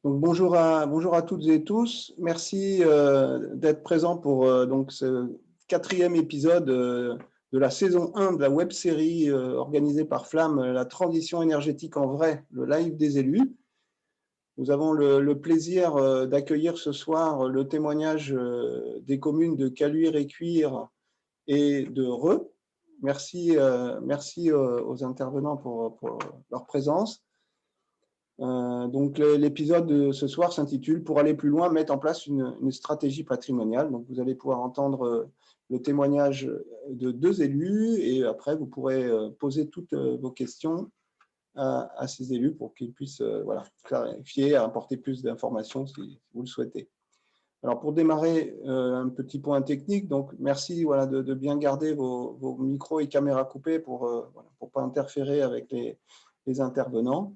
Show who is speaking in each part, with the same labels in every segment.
Speaker 1: Donc, bonjour à toutes et tous. Merci d'être présents pour donc, ce quatrième épisode de la saison 1 de la web-série organisée par Flamme, la transition énergétique en vrai, le live des élus. Nous avons le plaisir d'accueillir ce soir le témoignage des communes de Caluire-et-Cuire et de Reux. Merci aux intervenants pour leur présence. Donc l'épisode de ce soir s'intitule « Pour aller plus loin, mettre en place une stratégie patrimoniale ». Donc vous allez pouvoir entendre le témoignage de deux élus et après vous pourrez poser toutes vos questions à ces élus pour qu'ils puissent clarifier, apporter plus d'informations si vous le souhaitez. Alors pour démarrer, un petit point technique, donc merci de bien garder vos micros et caméras coupés pour pas interférer avec les intervenants.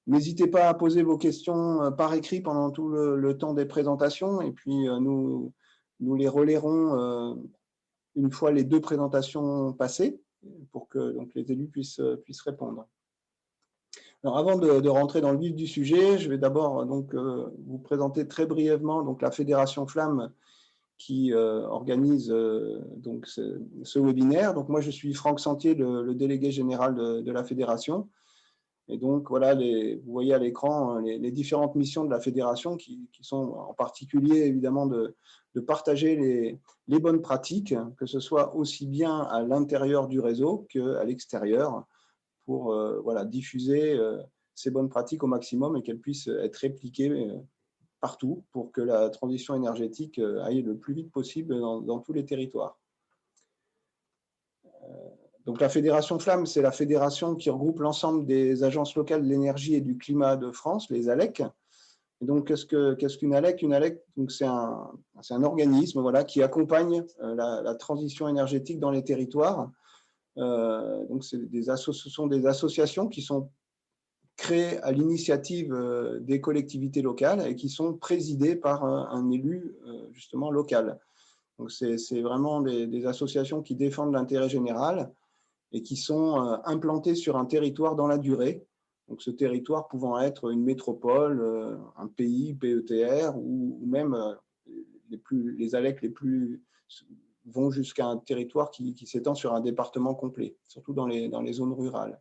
Speaker 1: N'hésitez pas à poser vos questions par écrit pendant tout le temps des présentations et puis nous les relayerons une fois les deux présentations passées pour que donc, les élus puissent répondre. Alors avant de rentrer dans le vif du sujet, je vais d'abord vous présenter très brièvement donc, la Fédération Flamme qui organise donc, ce webinaire. Donc moi je suis Franck Sentier, le délégué général de la Fédération. Et donc, voilà, vous voyez à l'écran les différentes missions de la fédération qui sont en particulier, évidemment, de partager les bonnes pratiques, que ce soit aussi bien à l'intérieur du réseau qu'à l'extérieur, pour diffuser ces bonnes pratiques au maximum et qu'elles puissent être répliquées partout pour que la transition énergétique aille le plus vite possible dans tous les territoires. Donc, la Fédération Flamme, c'est la fédération qui regroupe l'ensemble des agences locales de l'énergie et du climat de France, les ALEC. Et donc, qu'est-ce qu'une ALEC? Une ALEC, c'est un organisme qui accompagne la transition énergétique dans les territoires. Donc, ce sont des associations qui sont créées à l'initiative des collectivités locales et qui sont présidées par un élu justement local. Donc, c'est vraiment des associations qui défendent l'intérêt général et qui sont implantés sur un territoire dans la durée. Donc, ce territoire pouvant être une métropole, un pays, PETR, ou même les ALEC les plus vont jusqu'à un territoire qui s'étend sur un département complet, surtout dans les zones rurales.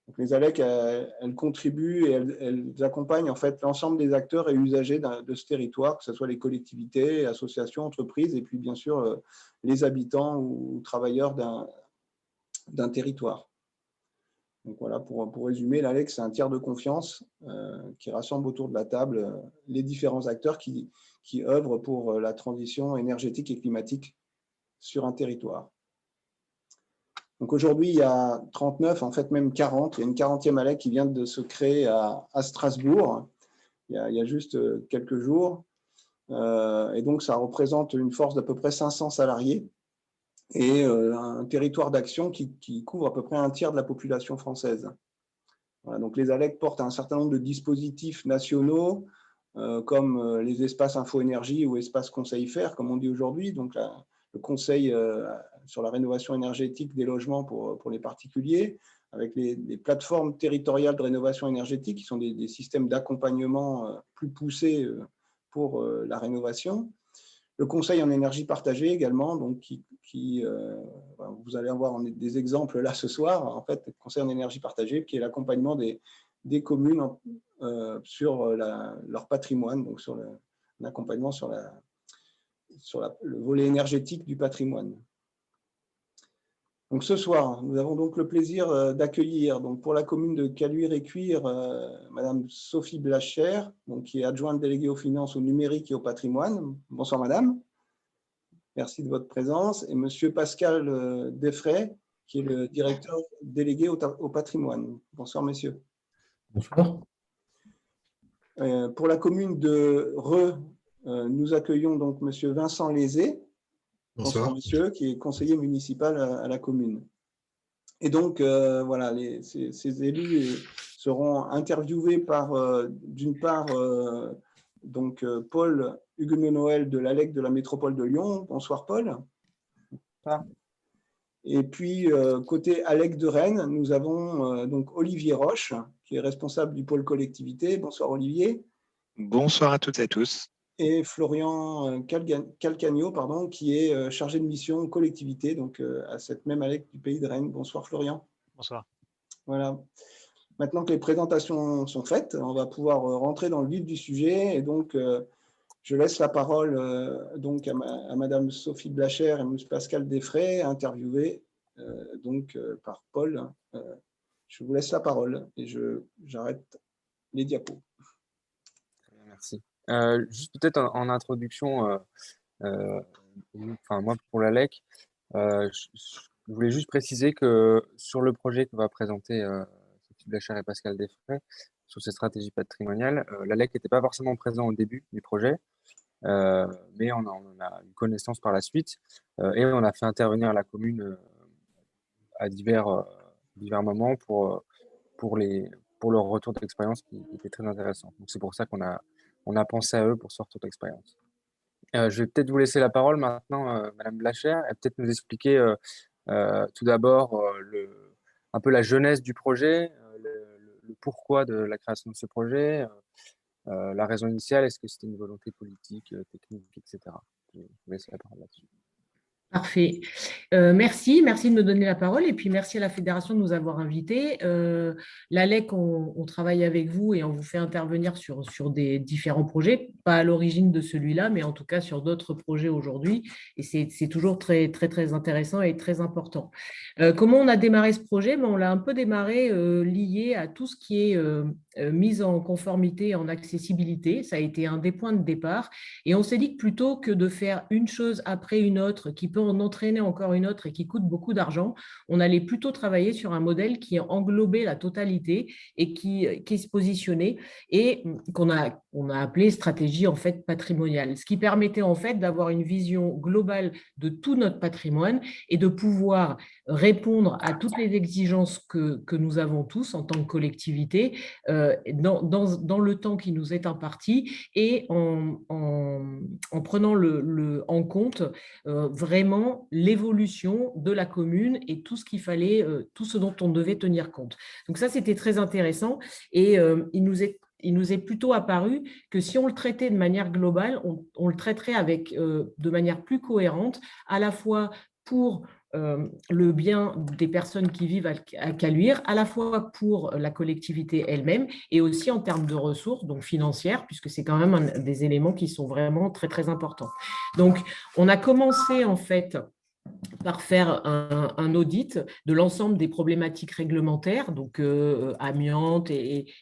Speaker 1: Donc, les ALEC, elles contribuent et elles accompagnent en fait l'ensemble des acteurs et usagers de ce territoire, que ce soit les collectivités, associations, entreprises, et puis bien sûr les habitants ou travailleurs d'un territoire. Donc voilà, pour résumer, l'ALEC, c'est un tiers de confiance qui rassemble autour de la table les différents acteurs qui œuvrent pour la transition énergétique et climatique sur un territoire. Donc aujourd'hui, il y a 39, en fait même 40, il y a une 40e ALEC qui vient de se créer à Strasbourg, il y a juste quelques jours, et donc ça représente une force d'à peu près 500 salariés, et un territoire d'action qui couvre à peu près un tiers de la population française. Voilà, donc les ALEC portent un certain nombre de dispositifs nationaux, comme les espaces info-énergie ou espaces conseil fer, comme on dit aujourd'hui, donc le conseil sur la rénovation énergétique des logements pour les particuliers, avec les plateformes territoriales de rénovation énergétique, qui sont des systèmes d'accompagnement plus poussés pour la rénovation. Le conseil en énergie partagée également, donc vous allez avoir des exemples là ce soir, en fait, le conseil en énergie partagée, qui est l'accompagnement des communes sur leur patrimoine, donc sur l'accompagnement sur le volet énergétique du patrimoine. Donc ce soir, nous avons donc le plaisir d'accueillir pour la commune de Caluire-et-Cuire Madame Sophie Blacher, qui est adjointe déléguée aux finances, au numérique et au patrimoine. Bonsoir Madame, merci de votre présence. Et Monsieur Pascal Defray, qui est le directeur délégué au patrimoine. Bonsoir messieurs.
Speaker 2: Bonsoir.
Speaker 1: Pour la commune de Reux, nous accueillons donc Monsieur Vincent Lézé. Bonsoir monsieur, qui est conseiller municipal à la commune. Et donc, voilà, ces élus seront interviewés par, d'une part, Paul Huguenot-Noël de l'ALEC de la métropole de Lyon. Bonsoir Paul. Et puis, côté ALEC de Rennes, nous avons donc Olivier Roche, qui est responsable du pôle collectivité. Bonsoir Olivier.
Speaker 2: Bonsoir à toutes et à tous.
Speaker 1: Et Florian Calcagno, pardon, qui est chargé de mission collectivité, donc à cette même ALEC du Pays de Rennes. Bonsoir Florian.
Speaker 3: Bonsoir.
Speaker 1: Voilà. Maintenant que les présentations sont faites, on va pouvoir rentrer dans le vif du sujet. Et donc, je laisse la parole donc à Madame Sophie Blacher et M. Pascal Desfrais, interviewés par Paul. Je vous laisse la parole et j'arrête les diapos.
Speaker 4: Merci. Juste peut-être en introduction, moi pour l'ALEC, je voulais juste préciser que sur le projet que va présenter Sophie Blacher et Pascal Desfrais, sur ces stratégies patrimoniales, l'ALEC n'était pas forcément présent au début du projet, mais on en a eu connaissance par la suite et on a fait intervenir la commune à divers moments pour leur retour d'expérience qui était très intéressant. Donc c'est pour ça qu'on a pensé à eux pour ce retour d'expérience. Je vais peut-être vous laisser la parole maintenant, Madame Blacher, et peut-être nous expliquer tout d'abord un peu la genèse du projet, le pourquoi de la création de ce projet, la raison initiale, est-ce que c'était une volonté politique, technique, etc. Je vous laisse la parole là-dessus.
Speaker 5: Parfait. Merci de me donner la parole et puis merci à la Fédération de nous avoir invités. L'ALEC, on travaille avec vous et on vous fait intervenir sur des différents projets, pas à l'origine de celui-là, mais en tout cas sur d'autres projets aujourd'hui. Et c'est toujours très, très, très intéressant et très important. Comment on a démarré ce projet? On l'a un peu démarré lié à tout ce qui est mise en conformité, en accessibilité. Ça a été un des points de départ. Et on s'est dit que plutôt que de faire une chose après une autre qui peut en entraîner encore une autre et qui coûte beaucoup d'argent, on allait plutôt travailler sur un modèle qui englobait la totalité et qui se positionnait et qu'on a appelé stratégie en fait patrimoniale, ce qui permettait en fait d'avoir une vision globale de tout notre patrimoine et de pouvoir répondre à toutes les exigences que nous avons tous en tant que collectivité dans le temps qui nous est imparti et en prenant en compte vraiment l'évolution de la commune et tout ce qu'il fallait, tout ce dont on devait tenir compte. Donc ça, c'était très intéressant et il nous est plutôt apparu que si on le traitait de manière globale, on le traiterait de manière plus cohérente, à la fois pour le bien des personnes qui vivent à Caluire, à la fois pour la collectivité elle-même et aussi en termes de ressources, donc financières, puisque c'est quand même des éléments qui sont vraiment très, très importants. Donc, on a commencé en fait par faire un audit de l'ensemble des problématiques réglementaires, donc amiante,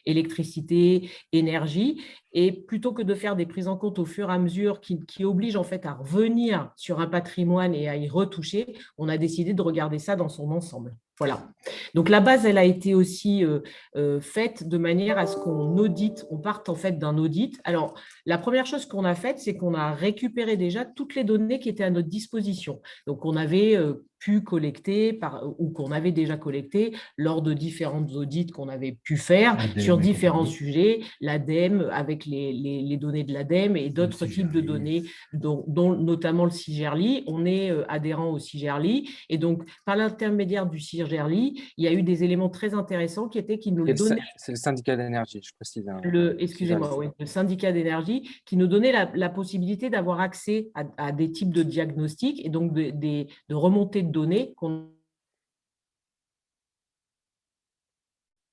Speaker 5: électricité, énergie, et plutôt que de faire des prises en compte au fur et à mesure qui obligent en fait à revenir sur un patrimoine et à y retoucher, on a décidé de regarder ça dans son ensemble. Voilà. Donc la base, elle a été aussi faite de manière à ce on parte en fait d'un audit. Alors, la première chose qu'on a faite, c'est qu'on a récupéré déjà toutes les données qui étaient à notre disposition. Donc, on avait pu collecter ou qu'on avait déjà collecté lors de différents audits qu'on avait pu faire sur différents sujets, l'ADEME avec les données de l'ADEME et d'autres types de données, dont notamment le CIGERLI. On est adhérent au CIGERLI et donc par l'intermédiaire du CIGERLI, il y a eu des éléments très intéressants qui nous donnaient…
Speaker 4: C'est le syndicat d'énergie, je précise.
Speaker 5: Excusez-moi, oui, le syndicat d'énergie qui nous donnait la possibilité d'avoir accès à des types de diagnostics et donc de remontées de données qu'on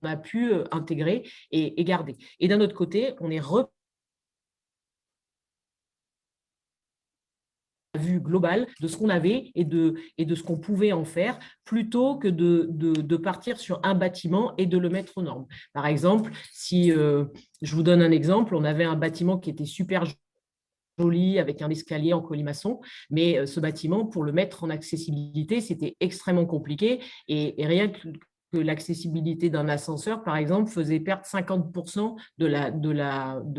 Speaker 5: a pu intégrer et garder. Et d'un autre côté, on est vue globale de ce qu'on avait et de ce qu'on pouvait en faire plutôt que de partir sur un bâtiment et de le mettre aux normes. Par exemple, si je vous donne un exemple, on avait un bâtiment qui était super joli avec un escalier en colimaçon, mais ce bâtiment, pour le mettre en accessibilité, c'était extrêmement compliqué et rien que l'accessibilité d'un ascenseur, par exemple, faisait perdre 50% de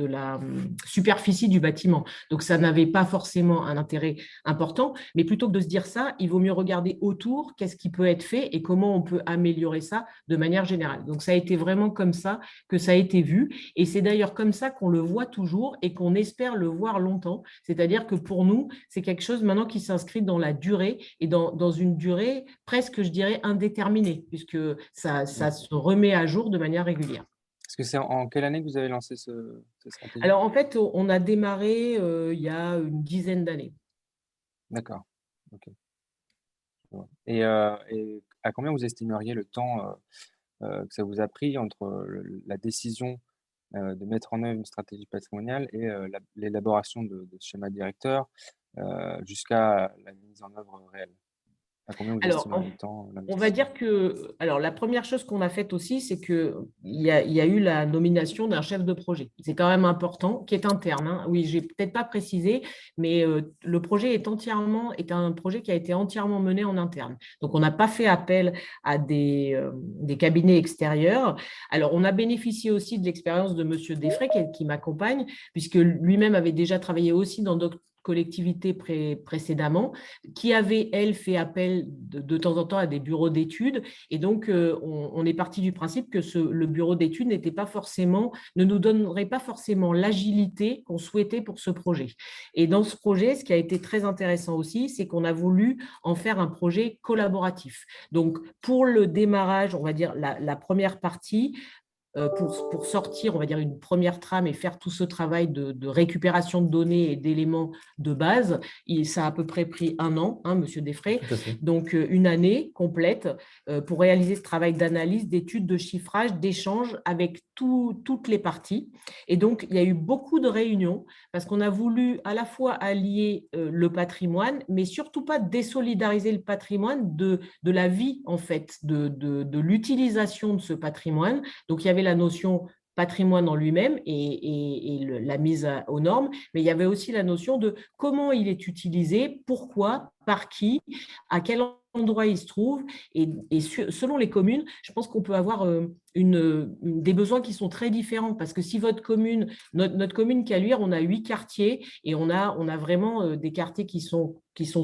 Speaker 5: la superficie du bâtiment. Donc, ça n'avait pas forcément un intérêt important, mais plutôt que de se dire ça, il vaut mieux regarder autour qu'est-ce qui peut être fait et comment on peut améliorer ça de manière générale. Donc, ça a été vraiment comme ça que ça a été vu et c'est d'ailleurs comme ça qu'on le voit toujours et qu'on espère le voir longtemps. C'est-à-dire que pour nous, c'est quelque chose maintenant qui s'inscrit dans la durée et dans une durée presque, je dirais, indéterminée, puisque ça se remet à jour de manière régulière.
Speaker 4: Est-ce que c'est en quelle année que vous avez lancé cette stratégie?
Speaker 5: Alors, en fait, on a démarré il y a une dizaine d'années.
Speaker 4: D'accord. Ok. Je vois. Et à combien vous estimeriez le temps que ça vous a pris entre la décision de mettre en œuvre une stratégie patrimoniale et l'élaboration de ce schéma directeur jusqu'à la mise en œuvre réelle? À combien vous
Speaker 5: Alors,
Speaker 4: estimeriez le temps,
Speaker 5: on va
Speaker 4: l'investissement?
Speaker 5: dire que, alors la première chose qu'on a faite aussi, c'est qu'il y a eu la nomination d'un chef de projet. C'est quand même important, qui est interne, hein. Oui, j'ai peut-être pas précisé, mais le projet est un projet qui a été entièrement mené en interne. Donc, on n'a pas fait appel à des cabinets extérieurs. Alors, on a bénéficié aussi de l'expérience de Monsieur Desfray, qui m'accompagne, puisque lui-même avait déjà travaillé aussi dans d'autres collectivités précédemment, qui avait, elle, fait appel de temps en temps à des bureaux d'études. Et donc, on est parti du principe que le bureau d'études ne nous donnerait pas forcément l'agilité qu'on souhaitait pour ce projet. Et dans ce projet, ce qui a été très intéressant aussi, c'est qu'on a voulu en faire un projet collaboratif. Donc, pour le démarrage, on va dire la première partie, pour sortir, on va dire, une première trame et faire tout ce travail de récupération de données et d'éléments de base, ça a à peu près pris 1 an, hein, Monsieur Desfray.
Speaker 2: Tout à fait.
Speaker 5: Donc, une année complète pour réaliser ce travail d'analyse, d'étude, de chiffrage, d'échange avec toutes les parties. Et donc, il y a eu beaucoup de réunions parce qu'on a voulu à la fois allier le patrimoine, mais surtout pas désolidariser le patrimoine de la vie, en fait, de l'utilisation de ce patrimoine. Donc, il y avait la notion patrimoine en lui-même et la mise aux normes, mais il y avait aussi la notion de comment il est utilisé, pourquoi, par qui, à quel endroit il se trouve. Et selon les communes, je pense qu'on peut avoir des besoins qui sont très différents parce que si votre commune, notre commune Caluire, on a 8 quartiers et on a vraiment des quartiers qui sont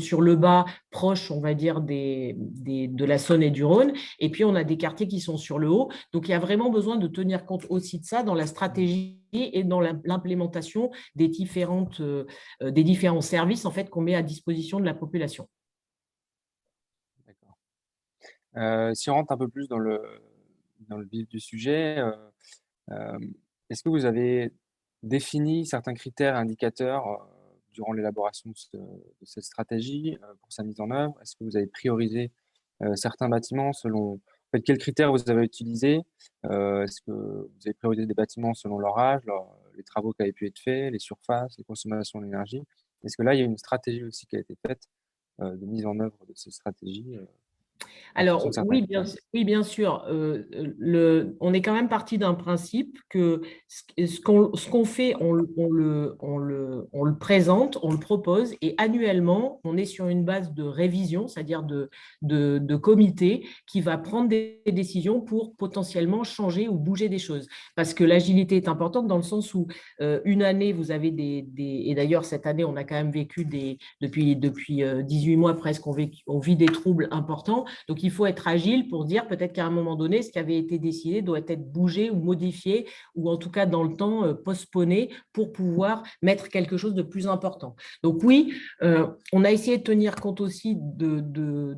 Speaker 5: sur le bas, proches, on va dire, de la Saône et du Rhône. Et puis, on a des quartiers qui sont sur le haut. Donc, il y a vraiment besoin de tenir compte aussi de ça dans la stratégie et dans l'implémentation des différents services en fait, qu'on met à disposition de la population.
Speaker 4: D'accord. Si on rentre un peu plus dans le vif du sujet, est-ce que vous avez défini certains critères indicateurs durant l'élaboration de cette stratégie pour sa mise en œuvre? Est-ce que vous avez priorisé certains bâtiments selon… En fait, quels critères vous avez utilisés? Est-ce que vous avez priorisé des bâtiments selon leur âge, les travaux qui avaient pu être faits, les surfaces, les consommations d'énergie? Est-ce que là, il y a une stratégie aussi qui a été faite de mise en œuvre de cette stratégie en fonction de
Speaker 5: Alors,
Speaker 4: certains
Speaker 5: oui,
Speaker 4: critères?
Speaker 5: bien sûr. On est quand même parti d'un principe que ce qu'on fait, on le présente, on le propose, et annuellement, on est sur une base de révision, c'est-à-dire de comité qui va prendre des décisions pour potentiellement changer ou bouger des choses. Parce que l'agilité est importante dans le sens où une année, vous avez et d'ailleurs, cette année, on a quand même vécu depuis 18 mois presque, on vit des troubles importants. Donc, il faut être agile pour dire peut-être qu'à un moment donné, ce qui avait été décidé doit être bougé ou modifié, ou en tout cas dans le temps postponé pour pouvoir mettre quelque chose de plus important. Donc oui, on a essayé de tenir compte aussi de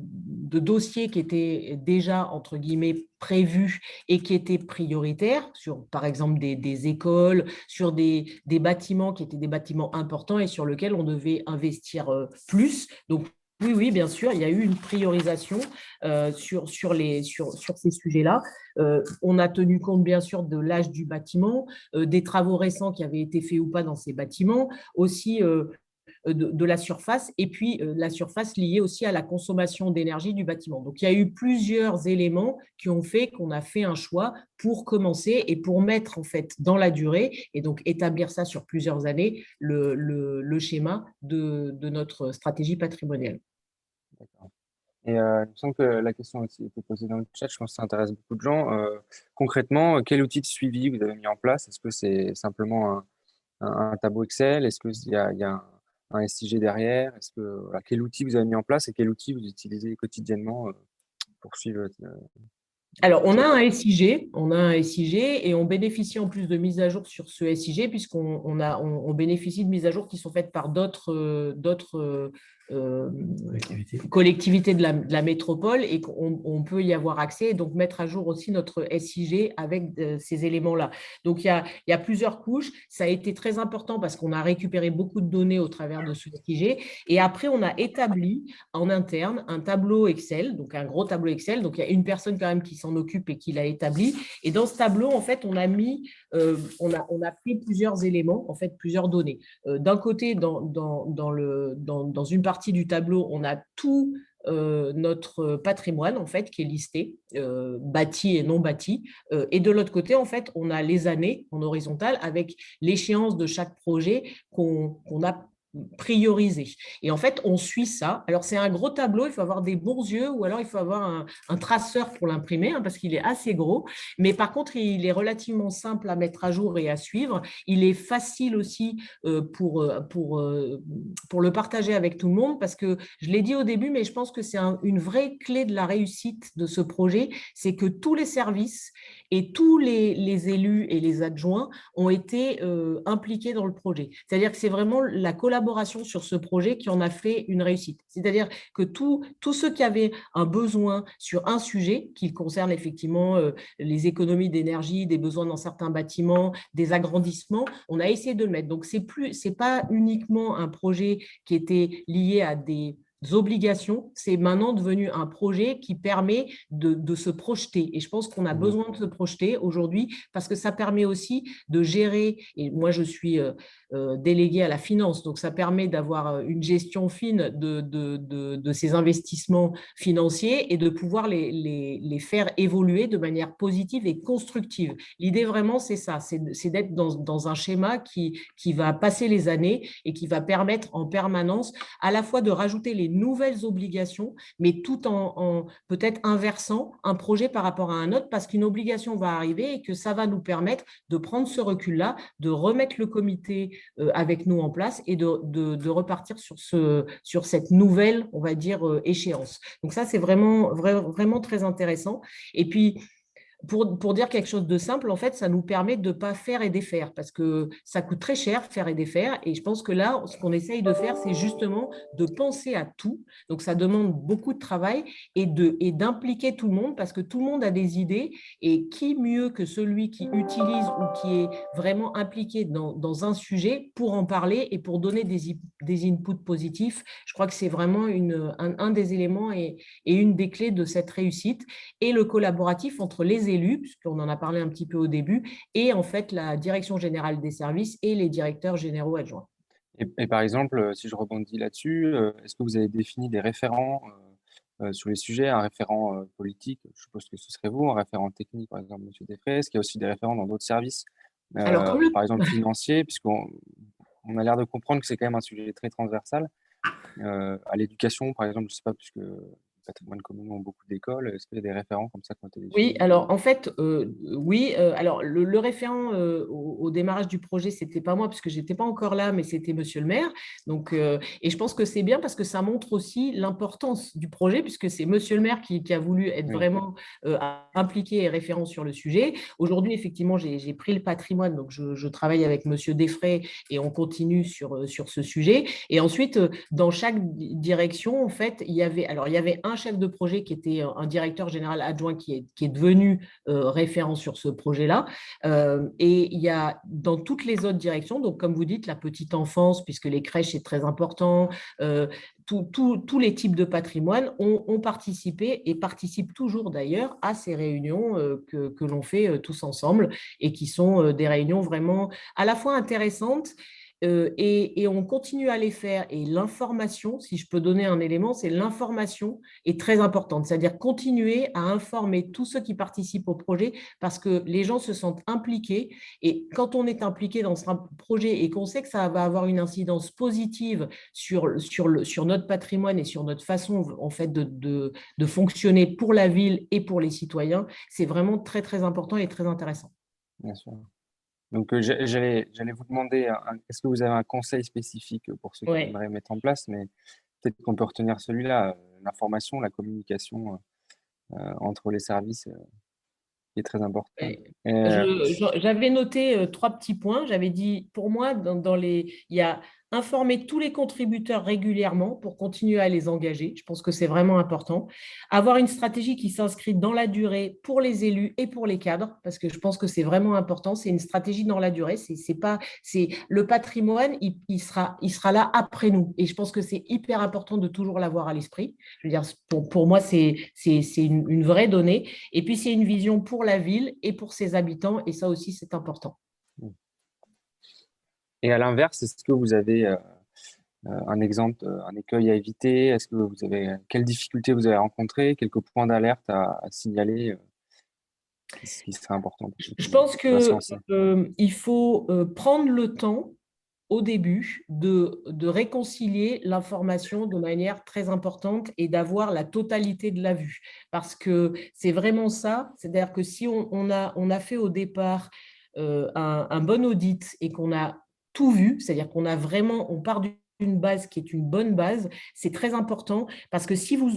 Speaker 5: dossiers qui étaient déjà, entre guillemets, prévus et qui étaient prioritaires, sur par exemple des écoles, sur des bâtiments qui étaient des bâtiments importants et sur lesquels on devait investir plus. Donc, oui, bien sûr, il y a eu une priorisation sur ces sujets-là. On a tenu compte, bien sûr, de l'âge du bâtiment, des travaux récents qui avaient été faits ou pas dans ces bâtiments, aussi de la surface, et puis la surface liée aussi à la consommation d'énergie du bâtiment. Donc, il y a eu plusieurs éléments qui ont fait qu'on a fait un choix pour commencer et pour mettre en fait dans la durée et donc établir ça sur plusieurs années, le schéma de notre stratégie patrimoniale.
Speaker 4: D'accord. Et il me semble que la question a aussi été posée dans le chat, je pense que ça intéresse beaucoup de gens. Concrètement, quel outil de suivi vous avez mis en place? Est-ce que c'est simplement un tableau Excel? Est-ce qu'il y a un SIG derrière? Voilà, quel outil vous avez mis en place et quel outil vous utilisez quotidiennement pour suivre
Speaker 5: Alors, on a un SIG, et on bénéficie en plus de mise à jour sur ce SIG puisqu'on bénéficie de mises à jour qui sont faites par d'autres collectivités de la métropole et qu'on peut y avoir accès et donc mettre à jour aussi notre SIG avec ces éléments-là. Donc, il y a plusieurs couches. Ça a été très important parce qu'on a récupéré beaucoup de données au travers de ce SIG. Et après, on a établi en interne un tableau Excel, donc un gros tableau Excel. Donc, il y a une personne quand même qui s'en occupe et qui l'a établi. Et dans ce tableau, en fait, on a pris plusieurs éléments, en fait, plusieurs données. D'un côté, dans une partie du tableau, on a tout notre patrimoine, en fait, qui est listé, bâti et non bâti. Et de l'autre côté, en fait, on a les années en horizontal avec l'échéance de chaque projet qu'on a priorisé. Et en fait, on suit ça. Alors, c'est un gros tableau, il faut avoir des bons yeux ou alors il faut avoir un traceur pour l'imprimer parce qu'il est assez gros. Mais par contre, il est relativement simple à mettre à jour et à suivre. Il est facile aussi pour le partager avec tout le monde parce que je l'ai dit au début, mais je pense que c'est une vraie clé de la réussite de ce projet, c'est que tous les services et tous les élus et les adjoints ont été impliqués dans le projet. C'est-à-dire que c'est vraiment la collaboration sur ce projet qui en a fait une réussite. C'est-à-dire que tous ceux qui avaient un besoin sur un sujet qui concerne effectivement les économies d'énergie, des besoins dans certains bâtiments, des agrandissements, on a essayé de le mettre. Donc, c'est pas uniquement un projet qui était lié à des obligations, c'est maintenant devenu un projet qui permet de se projeter. Et je pense qu'on a besoin de se projeter aujourd'hui parce que ça permet aussi de gérer, et moi je suis déléguée à la finance, donc ça permet d'avoir une gestion fine de ces investissements financiers et de pouvoir les faire évoluer de manière positive et constructive. L'idée vraiment, c'est ça, c'est d'être dans un schéma qui va passer les années et qui va permettre en permanence à la fois de rajouter les nouvelles obligations, mais tout en peut-être inversant un projet par rapport à un autre, parce qu'une obligation va arriver et que ça va nous permettre de prendre ce recul-là, de remettre le comité avec nous en place et de repartir sur cette nouvelle, on va dire, échéance. Donc ça, c'est vraiment très intéressant. Et puis, pour dire quelque chose de simple, en fait, ça nous permet de ne pas faire et défaire parce que ça coûte très cher faire et défaire. Et je pense que là, ce qu'on essaye de faire, c'est justement de penser à tout. Donc, ça demande beaucoup de travail et d'impliquer tout le monde parce que tout le monde a des idées. Et qui mieux que celui qui utilise ou qui est vraiment impliqué dans un sujet pour en parler et pour donner des inputs positifs. Je crois que c'est vraiment un des éléments et une des clés de cette réussite. Et le collaboratif entre les élus, puisqu'on en a parlé un petit peu au début, et en fait la direction générale des services et les directeurs généraux adjoints.
Speaker 4: Et par exemple, si je rebondis là-dessus, est-ce que vous avez défini des référents sur les sujets, un référent politique, je suppose que ce serait vous, un référent technique, par exemple, M. Desfrais, est-ce qu'il y a aussi des référents dans d'autres services,
Speaker 5: Alors,
Speaker 4: par exemple financiers, puisqu'on a l'air de comprendre que c'est quand même un sujet très transversal. À l'éducation, par exemple, je ne sais pas, puisque patrimoine commun ont beaucoup d'écoles, est-ce qu'il y a des référents comme ça qui ont été définis?
Speaker 5: Oui, alors en fait, oui. Alors le référent au démarrage du projet, c'était pas moi puisque j'étais pas encore là, mais c'était Monsieur le maire. Donc, et je pense que c'est bien parce que ça montre aussi l'importance du projet puisque c'est Monsieur le maire qui a voulu être vraiment impliqué et référent sur le sujet. Aujourd'hui, effectivement, j'ai pris le patrimoine, donc je travaille avec Monsieur Desfrais et on continue sur ce sujet. Et ensuite, dans chaque direction, en fait, il y avait un chef de projet qui était un directeur général adjoint qui est devenu référent sur ce projet-là. Et il y a dans toutes les autres directions, donc comme vous dites, la petite enfance, puisque les crèches, c'est très important, tous les types de patrimoine ont participé et participent toujours d'ailleurs à ces réunions que l'on fait tous ensemble et qui sont des réunions vraiment à la fois intéressantes et on continue à les faire. Et l'information, si je peux donner un élément, c'est l'information est très importante. C'est-à-dire continuer à informer tous ceux qui participent au projet parce que les gens se sentent impliqués. Et quand on est impliqué dans un projet et qu'on sait que ça va avoir une incidence positive sur notre patrimoine et sur notre façon en fait, de fonctionner pour la ville et pour les citoyens, c'est vraiment très, très important et très intéressant.
Speaker 4: Bien sûr. Donc, j'allais vous demander, est-ce que vous avez un conseil spécifique pour ceux qui aimeraient mettre en place, mais peut-être qu'on peut retenir celui-là, l'information, la communication entre les services qui est très important.
Speaker 5: J'avais noté 3 petits points. J'avais dit, pour moi, il y a informer tous les contributeurs régulièrement pour continuer à les engager. Je pense que c'est vraiment important. Avoir une stratégie qui s'inscrit dans la durée pour les élus et pour les cadres, parce que je pense que c'est vraiment important. C'est une stratégie dans la durée. C'est le patrimoine, il sera là après nous. Et je pense que c'est hyper important de toujours l'avoir à l'esprit. Je veux dire, pour moi, c'est une vraie donnée. Et puis, c'est une vision pour la ville et pour ses habitants. Et ça aussi, c'est important.
Speaker 4: Et à l'inverse, est-ce que vous avez un exemple, un écueil à éviter? Est-ce que vous avez quelles difficultés vous avez rencontrées, quelques points d'alerte à signaler qui serait important
Speaker 5: Je pense
Speaker 4: qui va se
Speaker 5: que
Speaker 4: lancer?
Speaker 5: il faut prendre le temps au début de réconcilier l'information de manière très importante et d'avoir la totalité de la vue. Parce que c'est vraiment ça, c'est-à-dire que si on a fait au départ un bon audit et qu'on a tout vu, c'est-à-dire qu'on a vraiment, on part d'une base qui est une bonne base, c'est très important parce que si vous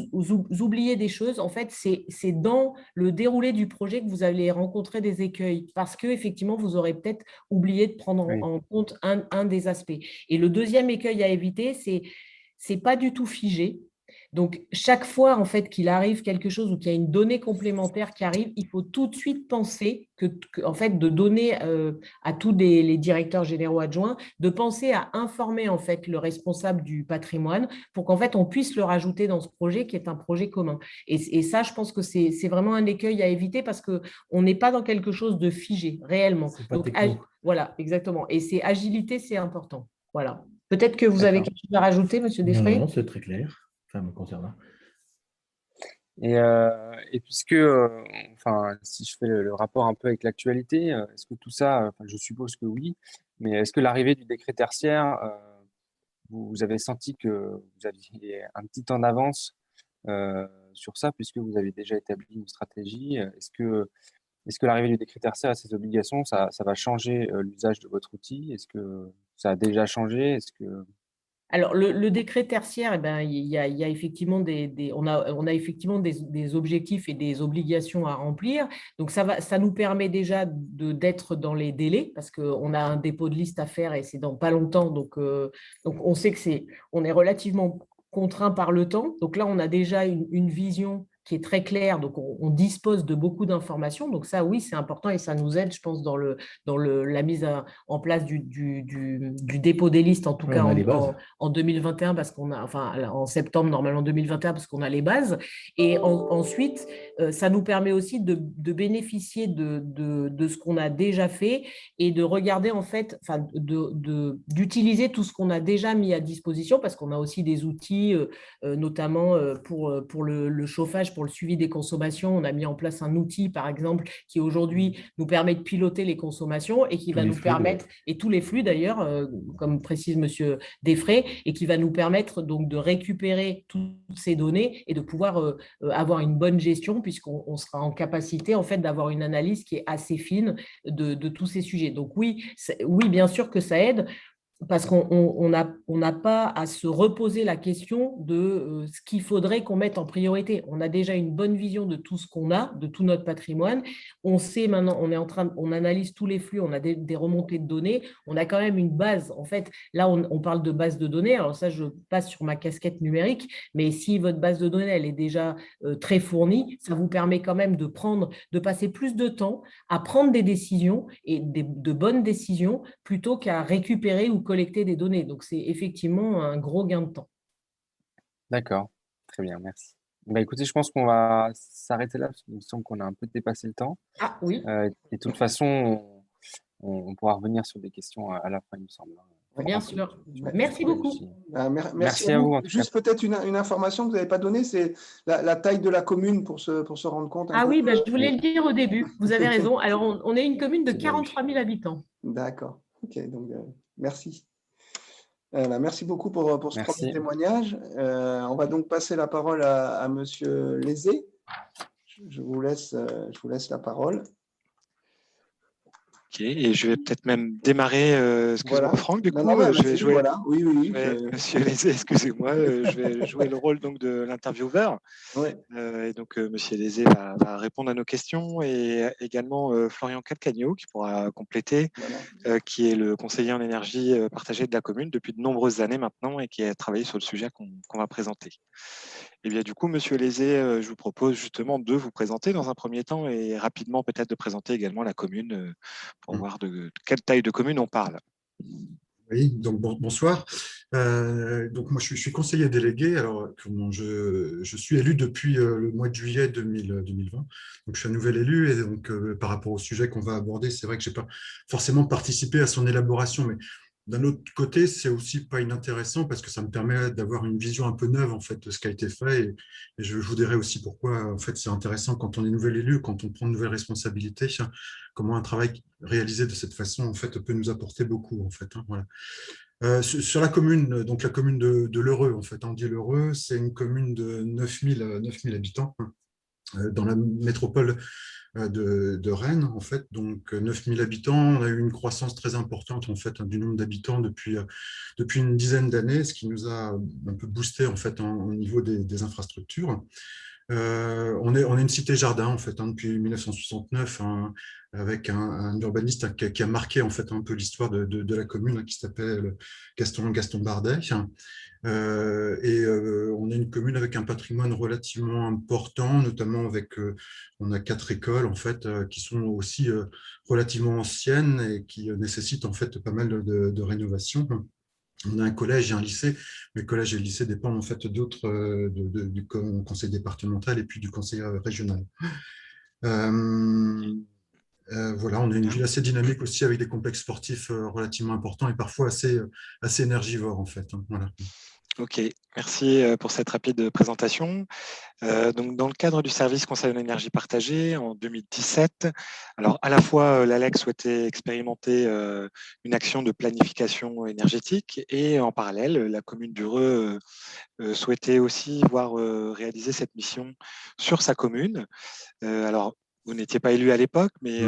Speaker 5: oubliez des choses, en fait, c'est dans le déroulé du projet que vous allez rencontrer des écueils parce que effectivement, vous aurez peut-être oublié de prendre
Speaker 4: Oui,
Speaker 5: en compte un des aspects. Et le deuxième écueil à éviter, c'est pas du tout figé. Donc, chaque fois en fait qu'il arrive quelque chose ou qu'il y a une donnée complémentaire qui arrive, il faut tout de suite penser en fait, de donner à tous les directeurs généraux adjoints, de penser à informer en fait le responsable du patrimoine pour qu'en fait on puisse le rajouter dans ce projet qui est un projet commun. Et ça, je pense que c'est vraiment un écueil à éviter parce qu'on n'est pas dans quelque chose de figé réellement.
Speaker 2: C'est pas
Speaker 5: Donc,
Speaker 2: techno.
Speaker 5: voilà, exactement. Et c'est agilité, c'est important. Voilà. Peut-être que vous avez
Speaker 4: d'accord.
Speaker 5: quelque chose à rajouter, Monsieur
Speaker 2: Non,
Speaker 5: Desfray?
Speaker 2: non, c'est très clair, enfin, me concernant.
Speaker 4: Et puisque, enfin, si je fais le rapport un peu avec l'actualité, est-ce que tout ça, enfin, je suppose que oui, mais est-ce que l'arrivée du décret tertiaire, vous avez senti que vous aviez un petit temps d'avance sur ça, puisque vous avez déjà établi une stratégie? Est-ce que l'arrivée du décret tertiaire et ses obligations, ça va changer l'usage de votre outil? Est-ce que ça a déjà changé? Est-ce que
Speaker 5: Alors, le décret tertiaire, eh ben, il y a effectivement on a effectivement des objectifs et des obligations à remplir. Donc, ça nous permet déjà d'être dans les délais parce qu'on a un dépôt de liste à faire et c'est dans pas longtemps. Donc on sait on est relativement contraint par le temps. Donc là, on a déjà une vision qui est très claire. Donc, on dispose de beaucoup d'informations. Donc ça, oui, c'est important et ça nous aide, je pense, dans la mise en place du dépôt des listes, en tout
Speaker 2: Ouais,
Speaker 5: cas
Speaker 2: on a les bases.
Speaker 5: en 2021 parce qu'on a, enfin en septembre normalement 2021 parce qu'on a les bases. Et ensuite, ça nous permet aussi de bénéficier de ce qu'on a déjà fait et de regarder en fait, enfin d'utiliser tout ce qu'on a déjà mis à disposition parce qu'on a aussi des outils, notamment pour le chauffage, pour le suivi des consommations. On a mis en place un outil, par exemple, qui aujourd'hui nous permet de piloter les consommations et qui
Speaker 2: Tous
Speaker 5: va
Speaker 2: les
Speaker 5: nous
Speaker 2: flux,
Speaker 5: permettre, et tous les flux d'ailleurs, comme précise Monsieur Desfray, et qui va nous permettre donc de récupérer toutes ces données et de pouvoir avoir une bonne gestion puisqu'on sera en capacité en fait d'avoir une analyse qui est assez fine de tous ces sujets. Donc oui, oui, bien sûr que ça aide parce qu'on n'a pas à se reposer la question de ce qu'il faudrait qu'on mette en priorité. On a déjà une bonne vision de tout ce qu'on a, de tout notre patrimoine. On sait maintenant, on analyse tous les flux, on a des remontées de données. On a quand même une base. En fait, là, on parle de base de données. Alors ça, je passe sur ma casquette numérique, mais si votre base de données, elle est déjà très fournie, ça vous permet quand même de passer plus de temps à prendre des décisions et de bonnes décisions plutôt qu'à récupérer ou collecter des données. Donc, c'est effectivement un gros gain de temps.
Speaker 4: D'accord, très bien, merci. Bah, écoutez, je pense qu'on va s'arrêter là parce qu'il me semble qu'on a un peu dépassé le temps.
Speaker 5: Ah oui,
Speaker 4: Et de toute façon, on pourra revenir sur des questions à la fin, il me semble, hein.
Speaker 5: bien
Speaker 4: Faudra
Speaker 5: sûr.
Speaker 4: que je
Speaker 5: Merci beaucoup.
Speaker 4: revérifie.
Speaker 1: Merci
Speaker 4: Merci
Speaker 1: à
Speaker 4: à
Speaker 1: vous.
Speaker 4: vous, en tout cas.
Speaker 1: Juste peut-être une information que vous n'avez pas donnée, c'est la taille de la commune pour se rendre compte un
Speaker 5: Ah
Speaker 1: peu.
Speaker 5: oui, je voulais
Speaker 4: Oui,
Speaker 5: le dire au début. Vous avez raison. Alors, on est une commune de
Speaker 2: C'est bien vu.
Speaker 5: 43 000 habitants.
Speaker 1: D'accord. Ok, donc merci. Merci beaucoup pour ce premier
Speaker 4: merci.
Speaker 1: témoignage. On va donc passer la parole à Monsieur Lézé. Je vous laisse la parole.
Speaker 3: Ok, et je vais peut-être même démarrer, excuse-moi
Speaker 1: Voilà.
Speaker 3: Franck, du
Speaker 1: Non,
Speaker 3: coup,
Speaker 1: non, mais
Speaker 3: je vais
Speaker 1: vas-y,
Speaker 3: jouer,
Speaker 1: voilà. Oui, oui, oui.
Speaker 3: Monsieur Lézé, excusez-moi, je vais jouer le rôle donc de l'intervieweur.
Speaker 1: Ouais,
Speaker 3: Et donc, Monsieur Lézé va répondre à nos questions et également Florian Calcagno qui pourra compléter,
Speaker 1: voilà.
Speaker 3: qui est le conseiller en énergie partagée de la commune depuis de nombreuses années maintenant et qui a travaillé sur le sujet qu'on va présenter. Et bien, du coup, Monsieur Lézé, je vous propose justement de vous présenter dans un premier temps et rapidement peut-être de présenter également la commune pour voir de quelle taille de commune on parle.
Speaker 6: Oui, donc bonsoir. Donc moi, je suis conseiller délégué. Alors, je suis élu depuis le mois de juillet 2020. Donc, je suis un nouvel élu et donc par rapport au sujet qu'on va aborder, c'est vrai que j'ai pas forcément participé à son élaboration, mais d'un autre côté, c'est aussi pas inintéressant parce que ça me permet d'avoir une vision un peu neuve en fait de ce qui a été fait et je vous dirai aussi pourquoi en fait c'est intéressant quand on est nouvel élu, quand on prend de nouvelles responsabilités, comment un travail réalisé de cette façon en fait peut nous apporter beaucoup en fait. Voilà. Sur la commune, donc la commune de L'Heureux, en fait, on dit L'Heureux, c'est une commune de 9000 habitants dans la métropole de Rennes, en fait. Donc 9000 habitants, on a eu une croissance très importante en fait du nombre d'habitants depuis une dizaine d'années, ce qui nous a un peu boosté en fait au niveau des infrastructures. On est une cité-jardin en fait depuis 1969 avec un urbaniste qui a marqué en fait un peu l'histoire de la commune qui s'appelle Gaston Bardet. On est une commune avec un patrimoine relativement important, notamment avec on a 4 écoles en fait qui sont aussi relativement anciennes et qui nécessitent en fait pas mal de rénovation. On a un collège et un lycée, mais le collège et le lycée dépendent en fait d'autres du conseil départemental et puis du conseil régional. Voilà, on a une ville assez dynamique aussi avec des complexes sportifs relativement importants et parfois assez énergivores en fait. Voilà.
Speaker 3: Ok, merci pour cette rapide présentation. Donc, dans le cadre du service Conseil en énergie partagée en 2017, alors à la fois l'ALEC souhaitait expérimenter une action de planification énergétique et en parallèle, la commune d'Heureux souhaitait aussi voir réaliser cette mission sur sa commune. Alors, vous n'étiez pas élu à l'époque, mais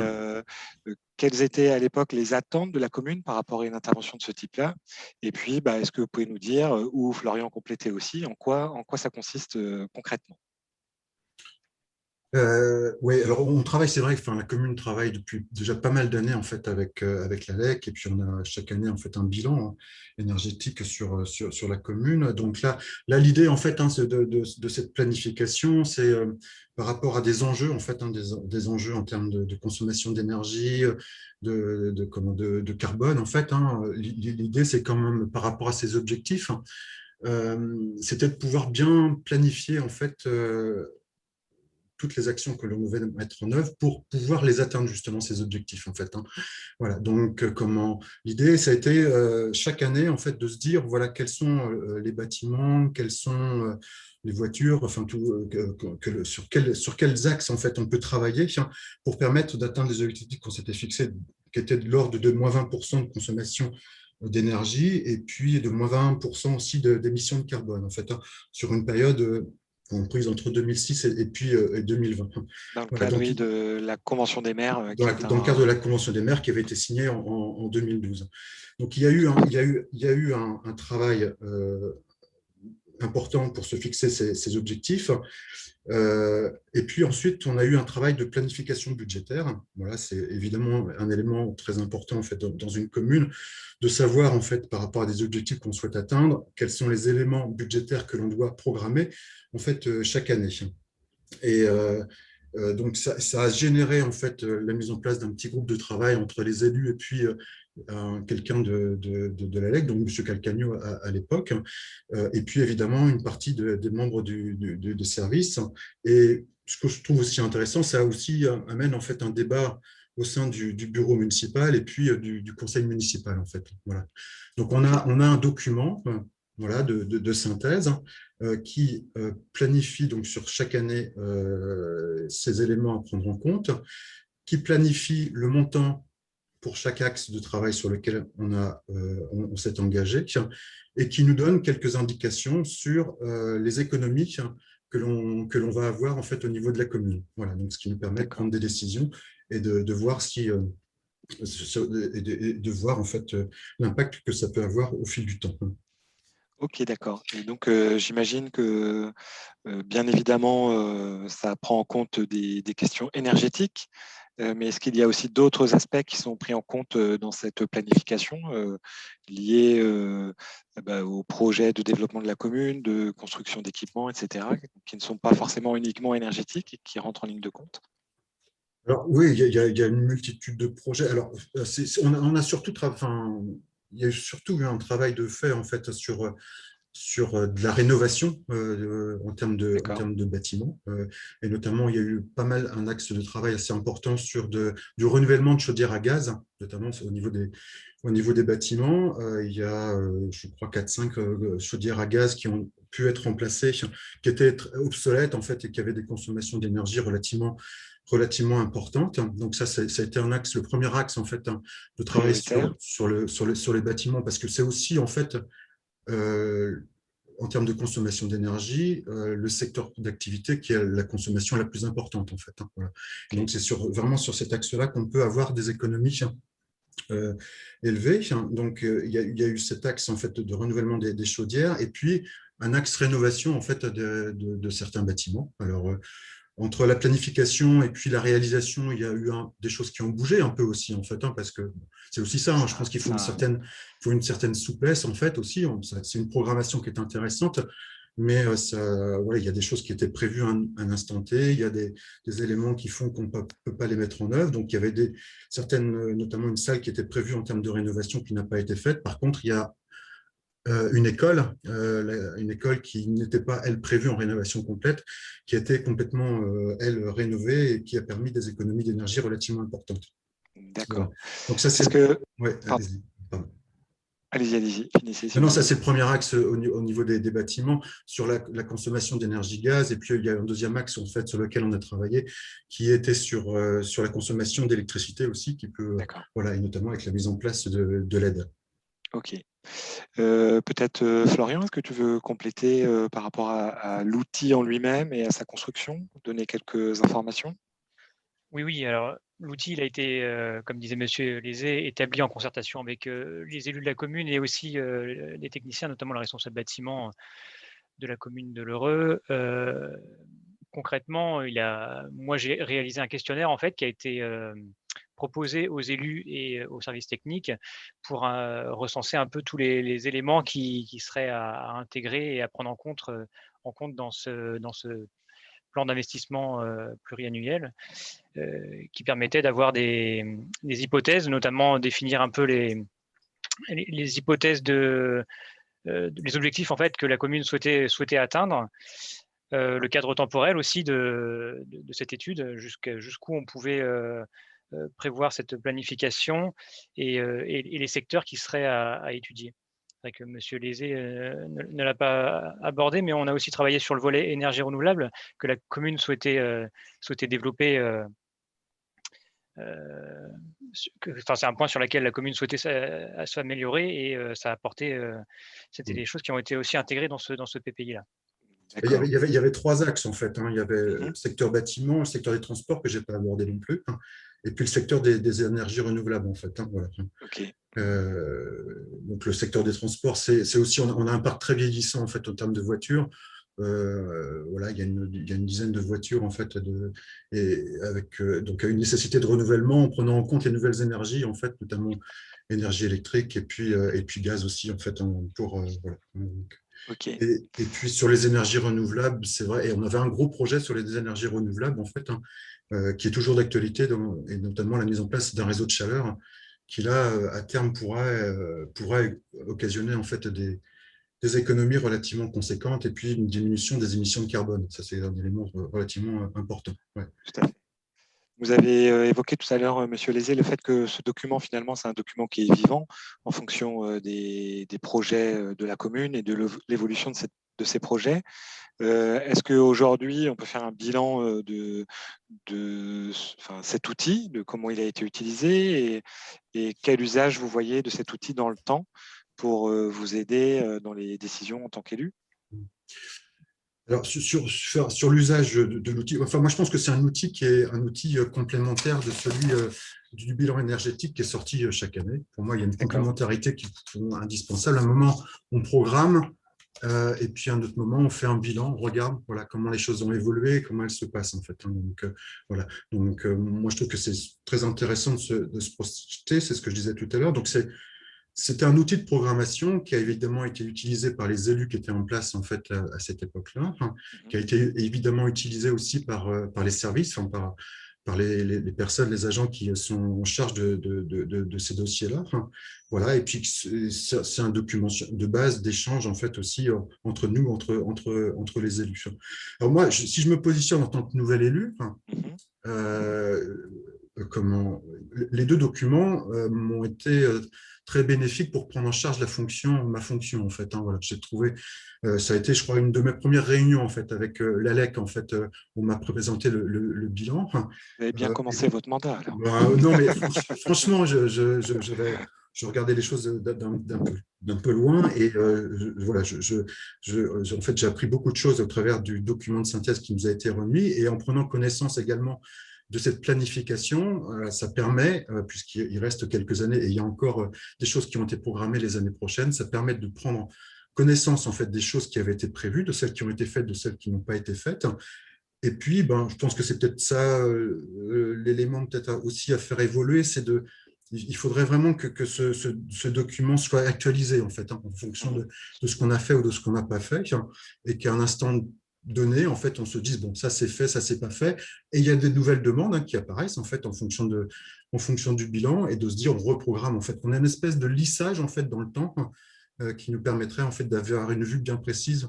Speaker 3: quelles étaient à l'époque les attentes de la commune par rapport à une intervention de ce type-là? Et puis, est-ce que vous pouvez nous dire, ou Florian compléter aussi, en quoi ça consiste concrètement?
Speaker 6: Oui, alors on travaille, c'est vrai, enfin, la commune travaille depuis déjà pas mal d'années en fait avec l'ALEC et puis on a chaque année en fait un bilan énergétique sur la commune. Donc là l'idée en fait de cette planification, c'est par rapport à des enjeux en fait, des enjeux en termes de consommation d'énergie, de carbone en fait. L'idée c'est quand même par rapport à ces objectifs, c'était de pouvoir bien planifier en fait toutes les actions que l'on veut mettre en œuvre pour pouvoir les atteindre justement ces objectifs en fait. Voilà, donc l'idée ça a été chaque année en fait de se dire voilà quels sont les bâtiments, quels sont les voitures, enfin tout, sur quels axes en fait on peut travailler pour permettre d'atteindre les objectifs qu'on s'était fixés, qui étaient de l'ordre de moins 20% de consommation d'énergie et puis de moins 20% aussi d'émissions de carbone en fait, sur une période comprise entre 2006 et puis 2020.
Speaker 3: Dans le
Speaker 6: Voilà,
Speaker 3: cadre
Speaker 6: donc,
Speaker 3: oui, de la Convention des maires,
Speaker 6: dans,
Speaker 3: qui est
Speaker 6: dans le cadre de
Speaker 3: un...
Speaker 6: la Convention des maires qui avait été signée en 2012. Donc il y a eu un travail important pour se fixer ces objectifs. Et puis ensuite, on a eu un travail de planification budgétaire. Voilà, c'est évidemment un élément très important en fait dans une commune, de savoir en fait par rapport à des objectifs qu'on souhaite atteindre, quels sont les éléments budgétaires que l'on doit programmer en fait chaque année. Et donc ça a généré en fait la mise en place d'un petit groupe de travail entre les élus et puis quelqu'un de l'ALEC, donc M. Calcagno à l'époque, et puis évidemment une partie des membres du service. Et ce que je trouve aussi intéressant, ça aussi amène en fait un débat au sein du bureau municipal et puis du conseil municipal en fait. Voilà. Donc on a un document voilà, de synthèse qui planifie donc sur chaque année ces éléments à prendre en compte, qui planifie le montant pour chaque axe de travail sur lequel on s'est engagé et qui nous donne quelques indications sur les économies que l'on va avoir en fait au niveau de la commune. Voilà, donc ce qui nous permet de prendre des décisions et de voir si et de voir en fait l'impact que ça peut avoir au fil du temps.
Speaker 3: Ok, d'accord. Et donc, j'imagine que, bien évidemment, ça prend en compte des questions énergétiques, mais est-ce qu'il y a aussi d'autres aspects qui sont pris en compte dans cette planification liés au projet de développement de la commune, de construction d'équipements, etc., qui ne sont pas forcément uniquement énergétiques et qui rentrent en ligne de compte?
Speaker 6: Alors oui, il y a une multitude de projets. Alors, on a surtout il y a surtout eu un travail de fait en fait sur de la rénovation en
Speaker 3: D'accord.
Speaker 6: termes de bâtiments. Et notamment, il y a eu pas mal un axe de travail assez important sur du renouvellement de chaudières à gaz, notamment au niveau des bâtiments. Il y a, je crois, 4-5 chaudières à gaz qui ont pu être remplacées, qui étaient obsolètes en fait, et qui avaient des consommations d'énergie relativement importantes. Donc ça a été un axe, le premier axe en fait, de travailler
Speaker 3: Prioritaire.
Speaker 6: sur les bâtiments, parce que c'est aussi en fait en termes de consommation d'énergie, le secteur d'activité qui est la consommation la plus importante, en fait. Voilà. Et donc, c'est vraiment sur cet axe-là qu'on peut avoir des économies élevées. Donc, il y a eu cet axe, en fait, de renouvellement des chaudières, et puis un axe rénovation, en fait, de certains bâtiments. Alors, entre la planification et puis la réalisation, il y a eu des choses qui ont bougé un peu aussi, en fait, parce que c'est aussi ça, je pense qu'il faut une certaine souplesse, en fait, aussi. C'est une programmation qui est intéressante, mais il y a des choses qui étaient prévues un instant T, il y a des éléments qui font qu'on ne peut pas les mettre en œuvre. Donc, il y avait notamment une salle qui était prévue en termes de rénovation qui n'a pas été faite. Par contre, il y a une école qui n'était pas, elle, prévue en rénovation complète, qui a été complètement, elle, rénovée et qui a permis des économies d'énergie relativement importantes. Voilà.
Speaker 3: D'accord.
Speaker 6: Donc ça, c'est…
Speaker 3: Est-ce que…
Speaker 6: Ouais,
Speaker 3: Pardon.
Speaker 6: allez-y. Pardon.
Speaker 3: Allez-y, finissez.
Speaker 6: Non, ça, c'est le premier axe au niveau des bâtiments, sur la consommation d'énergie gaz. Et puis, il y a un deuxième axe, en fait, sur lequel on a travaillé, qui était sur la consommation d'électricité aussi, qui peut, voilà, et notamment avec la mise en place de l'aide.
Speaker 3: Ok. Peut-être Florian, est-ce que tu veux compléter par rapport à l'outil en lui-même et à sa construction, donner quelques informations?
Speaker 7: Oui, alors l'outil il a été, comme disait Monsieur Lézé, établi en concertation avec les élus de la commune et aussi les techniciens, notamment le responsable bâtiment de la commune de L'Heureux. Concrètement, moi j'ai réalisé un questionnaire en fait qui a été proposé aux élus et aux services techniques pour recenser un peu tous les éléments qui seraient à intégrer et à prendre en compte dans ce plan d'investissement pluriannuel qui permettait d'avoir des hypothèses, notamment définir un peu les hypothèses les objectifs en fait que la commune souhaitait atteindre, le cadre temporel aussi de cette étude, jusqu'où on pouvait prévoir cette planification et les secteurs qui seraient à étudier. C'est vrai que M. Lézé ne l'a pas abordé, mais on a aussi travaillé sur le volet énergie renouvelable que la commune souhaitait développer. C'est un point sur lequel la commune souhaitait s'améliorer et ça a apporté. C'était des choses qui ont été aussi intégrées dans ce PPI-là.
Speaker 6: Il y avait trois axes, en fait. Il y avait le secteur bâtiment, le secteur des transports, que je n'ai pas abordé non plus, et puis le secteur des énergies renouvelables, en fait. Voilà.
Speaker 3: Okay.
Speaker 6: Donc, le secteur des transports, c'est aussi, on a un parc très vieillissant, en fait, en termes de voitures. Voilà, il y a une dizaine de voitures, en fait, et avec donc une nécessité de renouvellement en prenant en compte les nouvelles énergies, en fait, notamment énergie électrique et puis gaz aussi, en fait, voilà.
Speaker 3: Okay.
Speaker 6: Et puis sur les énergies renouvelables, c'est vrai, et on avait un gros projet sur les énergies renouvelables, en fait, qui est toujours d'actualité, et notamment la mise en place d'un réseau de chaleur qui, là, à terme, pourra occasionner, en fait, des économies relativement conséquentes et puis une diminution des émissions de carbone. Ça, c'est un élément relativement important. Ouais.
Speaker 3: Tout à fait. Vous avez évoqué tout à l'heure, Monsieur Lézé, le fait que ce document, finalement, c'est un document qui est vivant en fonction des projets de la commune et de l'évolution de ces projets. Est-ce qu'aujourd'hui, on peut faire un bilan de cet outil, de comment il a été utilisé et quel usage vous voyez de cet outil dans le temps pour vous aider dans les décisions en tant qu'élu?
Speaker 6: Alors, sur l'usage de l'outil, enfin, moi, je pense que c'est un outil qui est un outil complémentaire de celui du bilan énergétique qui est sorti chaque année. Pour moi, il y a une complémentarité qui est indispensable. À un moment, on programme, et puis à un autre moment, on fait un bilan, on regarde voilà, comment les choses ont évolué, comment elles se passent, en fait. Donc, voilà. Donc, moi, je trouve que c'est très intéressant de se projeter, c'est ce que je disais tout à l'heure. Donc, c'était un outil de programmation qui a évidemment été utilisé par les élus qui étaient en place en fait à cette époque-là, qui a été évidemment utilisé aussi par les services, par les personnes, les agents qui sont en charge de ces dossiers-là. Voilà, et puis c'est un document de base d'échange en fait aussi entre nous, entre les élus. Alors moi, si je me positionne en tant que nouvel élu, les deux documents m'ont été très bénéfiques pour prendre en charge ma fonction en fait. Voilà, j'ai trouvé, ça a été, je crois, une de mes premières réunions en fait avec l'ALEC en fait, où on m'a présenté le bilan.
Speaker 3: Vous avez bien commencé votre mandat alors.
Speaker 6: Non, mais franchement, je regardais les choses d'un peu loin et voilà, en fait, j'ai appris beaucoup de choses au travers du document de synthèse qui nous a été remis et en prenant connaissance également de cette planification, ça permet, puisqu'il reste quelques années et il y a encore des choses qui ont été programmées les années prochaines, ça permet de prendre connaissance en fait des choses qui avaient été prévues, de celles qui ont été faites, de celles qui n'ont pas été faites. Et puis, je pense que c'est peut-être ça l'élément peut-être aussi à faire évoluer, il faudrait vraiment que ce document soit actualisé en fait, en fonction de ce qu'on a fait ou de ce qu'on n'a pas fait, et qu'à un instant donné, en fait, on se dise bon, ça c'est fait, ça c'est pas fait, et il y a des nouvelles demandes qui apparaissent en fait en fonction du bilan, et de se dire on reprogramme en fait, on a une espèce de lissage en fait dans le temps qui nous permettrait en fait d'avoir une vue bien précise.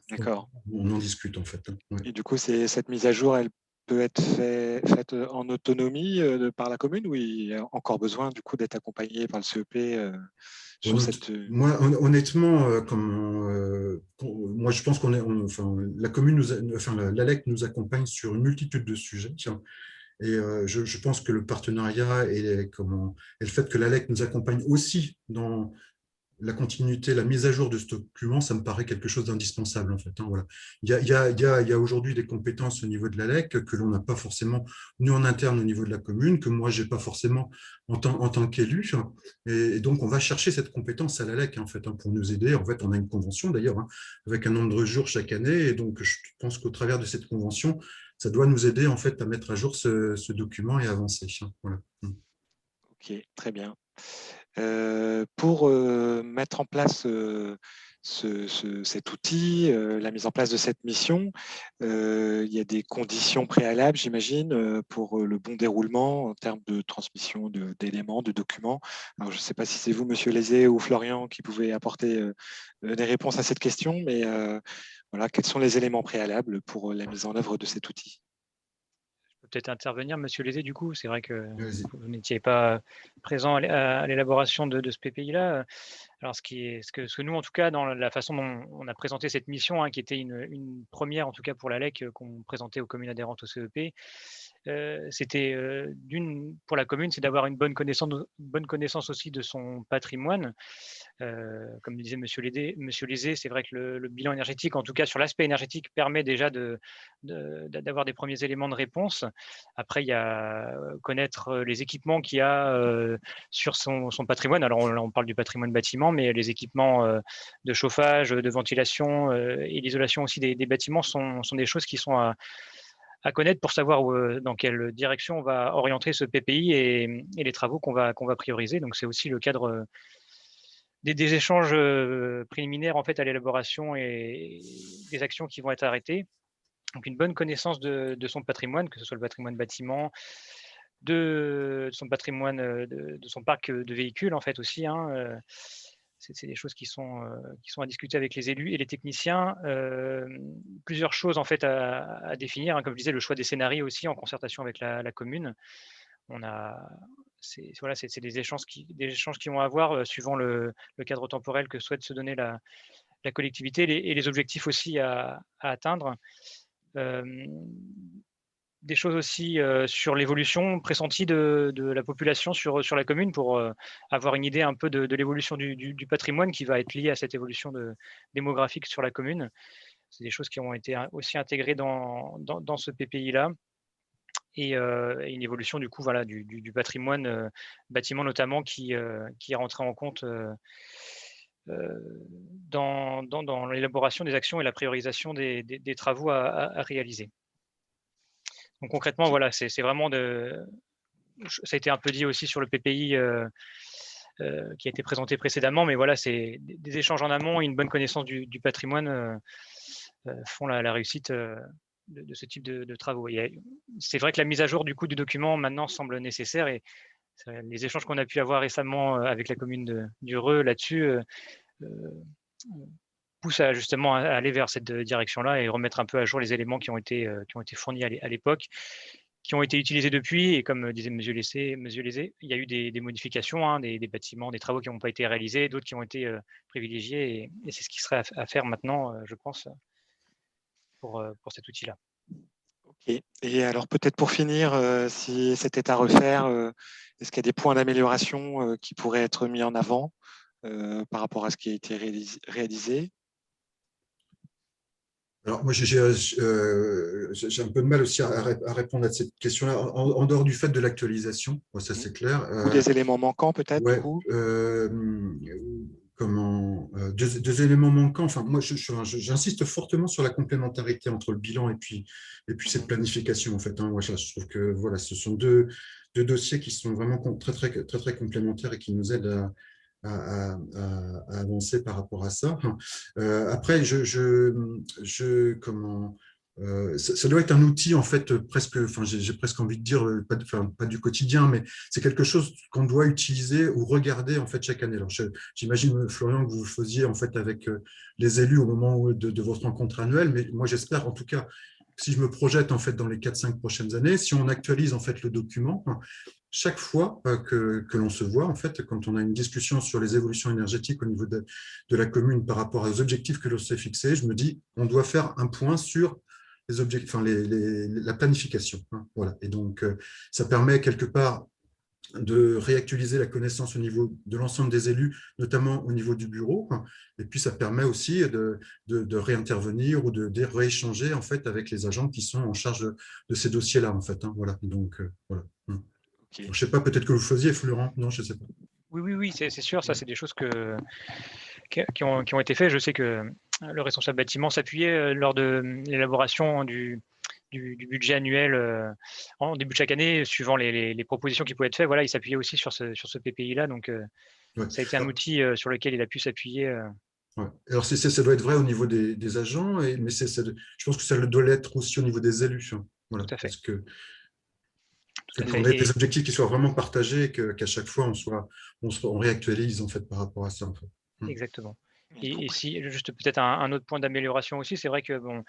Speaker 3: D'accord.
Speaker 6: On en discute en fait. Ouais.
Speaker 3: Et du coup, cette mise à jour, elle peut être faite en autonomie par la commune ou il y a encore besoin du coup d'être accompagné par le CEP sur cette…
Speaker 6: Moi, honnêtement, moi je pense la commune, l'ALEC nous accompagne sur une multitude de sujets. Et je pense que le partenariat et le fait que l'ALEC nous accompagne aussi dans la continuité, la mise à jour de ce document, ça me paraît quelque chose d'indispensable en fait. Voilà. Il y a aujourd'hui des compétences au niveau de l'ALEC que l'on n'a pas forcément, nous en interne au niveau de la commune, que moi je n'ai pas forcément en tant qu'élu. Et donc on va chercher cette compétence à l'ALEC en fait, pour nous aider. En fait, on a une convention d'ailleurs avec un nombre de jours chaque année. Et donc je pense qu'au travers de cette convention, ça doit nous aider en fait à mettre à jour ce document et avancer. Voilà.
Speaker 3: Ok, très bien. Pour mettre en place cet outil, la mise en place de cette mission, il y a des conditions préalables, j'imagine, pour le bon déroulement en termes de transmission d'éléments, de documents. Alors, je ne sais pas si c'est vous, Monsieur Lézé ou Florian, qui pouvez apporter des réponses à cette question, mais voilà, quels sont les éléments préalables pour la mise en œuvre de cet outil?
Speaker 7: Peut-être intervenir, Monsieur Lézé, du coup. C'est vrai que vous n'étiez pas présent à l'élaboration de ce PPI-là. Alors, ce que nous, en tout cas, dans la façon dont on a présenté cette mission, qui était une première, en tout cas pour l'ALEC, qu'on présentait aux communes adhérentes au CEP, c'était pour la commune, c'est d'avoir une bonne connaissance aussi de son patrimoine. Comme disait Monsieur Lézé, c'est vrai que le bilan énergétique, en tout cas sur l'aspect énergétique, permet déjà d'avoir des premiers éléments de réponse. Après, il y a connaître les équipements qu'il y a sur son patrimoine. Alors, on parle du patrimoine bâtiment, mais les équipements de chauffage, de ventilation et d'isolation aussi des bâtiments sont des choses qui sont à connaître pour savoir dans quelle direction on va orienter ce PPI et les travaux qu'on va prioriser. Donc, c'est aussi le cadre des échanges préliminaires en fait, à l'élaboration et des actions qui vont être arrêtées. Donc, une bonne connaissance de son patrimoine, que ce soit le patrimoine bâtiment, de son patrimoine, de son parc de véhicules en fait aussi. C'est des choses qui sont à discuter avec les élus et les techniciens. Plusieurs choses en fait à définir, comme je disais, le choix des scénarios aussi en concertation avec la commune. C'est des échanges qui vont avoir suivant le cadre temporel que souhaite se donner la collectivité et les objectifs aussi à atteindre. Des choses aussi sur l'évolution pressentie de la population sur la commune pour avoir une idée un peu de l'évolution du patrimoine qui va être liée à cette évolution démographique sur la commune. c'est des choses qui ont été aussi intégrées dans ce PPI-là. Et une évolution du coup voilà, du patrimoine bâtiment notamment qui est rentré en compte dans l'élaboration des actions et la priorisation des travaux à réaliser. Donc concrètement, voilà, c'est vraiment ça a été un peu dit aussi sur le PPI qui a été présenté précédemment, mais voilà, c'est des échanges en amont et une bonne connaissance du patrimoine font la réussite de ce type de travaux. C'est vrai que la mise à jour du coup du document maintenant semble nécessaire et les échanges qu'on a pu avoir récemment avec la commune du Reux là-dessus poussent justement à aller vers cette direction-là et remettre un peu à jour les éléments qui ont été fournis à l'époque, qui ont été utilisés depuis. Et comme disait M. Lézé, il y a eu des modifications, hein, des bâtiments, des travaux qui n'ont pas été réalisés, d'autres qui ont été privilégiés. Et c'est ce qui serait à faire maintenant, je pense, pour cet outil-là.
Speaker 3: Ok. Et alors peut-être pour finir, si c'était à refaire, est-ce qu'il y a des points d'amélioration qui pourraient être mis en avant par rapport à ce qui a été réalisé?
Speaker 6: Alors, moi, j'ai un peu de mal aussi à répondre à cette question-là, en dehors du fait de l'actualisation, ça c'est clair.
Speaker 3: Ou des éléments manquants peut-être,
Speaker 6: ouais,
Speaker 3: du coup
Speaker 6: deux éléments manquants. Enfin, moi, j'insiste fortement sur la complémentarité entre le bilan et puis cette planification, en fait. Hein. Moi, je trouve que voilà, ce sont deux dossiers qui sont vraiment très complémentaires et qui nous aident à avancer par rapport à ça. Après, ça doit être un outil en fait presque, enfin j'ai presque envie de dire pas du quotidien, mais c'est quelque chose qu'on doit utiliser ou regarder en fait chaque année. Alors j'imagine Florian que vous le faisiez en fait avec les élus au moment de votre rencontre annuelle, mais moi j'espère en tout cas si je me projette en fait dans les 4-5 prochaines années, si on actualise en fait le document. Chaque fois que l'on se voit, en fait, quand on a une discussion sur les évolutions énergétiques au niveau de la commune par rapport aux objectifs que l'on s'est fixés, je me dis on doit faire un point sur les objectifs, enfin la planification. Hein, voilà. Et donc, ça permet quelque part de réactualiser la connaissance au niveau de l'ensemble des élus, notamment au niveau du bureau. Et puis, ça permet aussi de réintervenir ou de rééchanger en fait avec les agents qui sont en charge de ces dossiers-là. En fait, hein, voilà. Donc, voilà. Okay. Je ne sais pas, peut-être que vous faisiez, Florent. Non, je ne sais pas.
Speaker 7: Oui, c'est sûr. Ça, c'est des choses qui ont été faites. Je sais que le responsable bâtiment s'appuyait lors de l'élaboration du budget annuel en début de chaque année, suivant les propositions qui pouvaient être faites. Voilà, il s'appuyait aussi sur ce PPI-là. Donc, ça a été un outil sur lequel il a pu s'appuyer.
Speaker 6: Ouais. Alors, ça doit être vrai au niveau des agents, mais je pense que ça doit l'être aussi au niveau des élus. Hein. Voilà,
Speaker 7: tout à fait.
Speaker 6: Parce qu'on ait des objectifs qui soient vraiment partagés et qu'à chaque fois, on réactualise en fait, par rapport à ça. En fait.
Speaker 7: Exactement. Et si, juste peut-être un autre point d'amélioration aussi, c'est vrai que bon,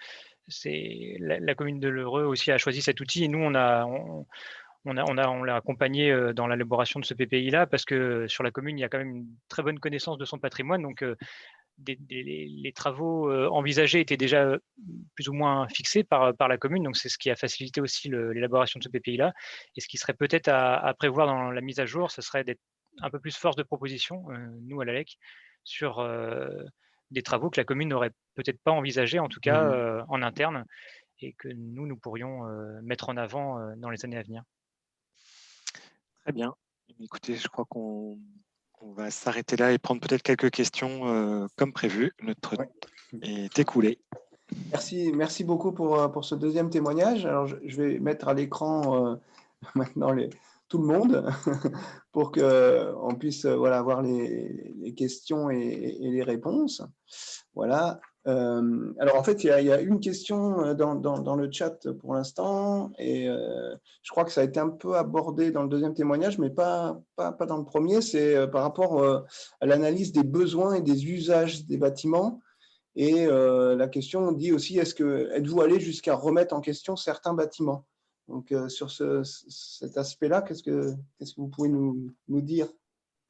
Speaker 7: la commune de l'Heureux aussi a choisi cet outil et nous, on l'a accompagné dans l'élaboration de ce PPI-là parce que sur la commune, il y a quand même une très bonne connaissance de son patrimoine. Donc, les travaux envisagés étaient déjà plus ou moins fixés par la commune. Donc, c'est ce qui a facilité aussi l'élaboration de ce PPI-là. Et ce qui serait peut-être à prévoir dans la mise à jour, ce serait d'être un peu plus force de proposition, nous à l'ALEC, sur des travaux que la commune n'aurait peut-être pas envisagés, en tout cas en interne, et que nous pourrions mettre en avant dans les années à venir.
Speaker 3: Très bien. Écoutez, je crois qu'on va s'arrêter là et prendre peut-être quelques questions comme prévu. Notre temps est écoulé.
Speaker 1: Merci beaucoup pour ce deuxième témoignage. Alors, je vais mettre à l'écran maintenant tout le monde pour qu'on puisse voir les questions et les réponses. Voilà. Alors, en fait, il y a une question dans le chat pour l'instant et je crois que ça a été un peu abordé dans le deuxième témoignage, mais pas dans le premier. C'est par rapport à l'analyse des besoins et des usages des bâtiments. Et la question dit aussi, êtes-vous allé jusqu'à remettre en question certains bâtiments? Donc, sur cet aspect-là, qu'est-ce que vous pouvez nous dire?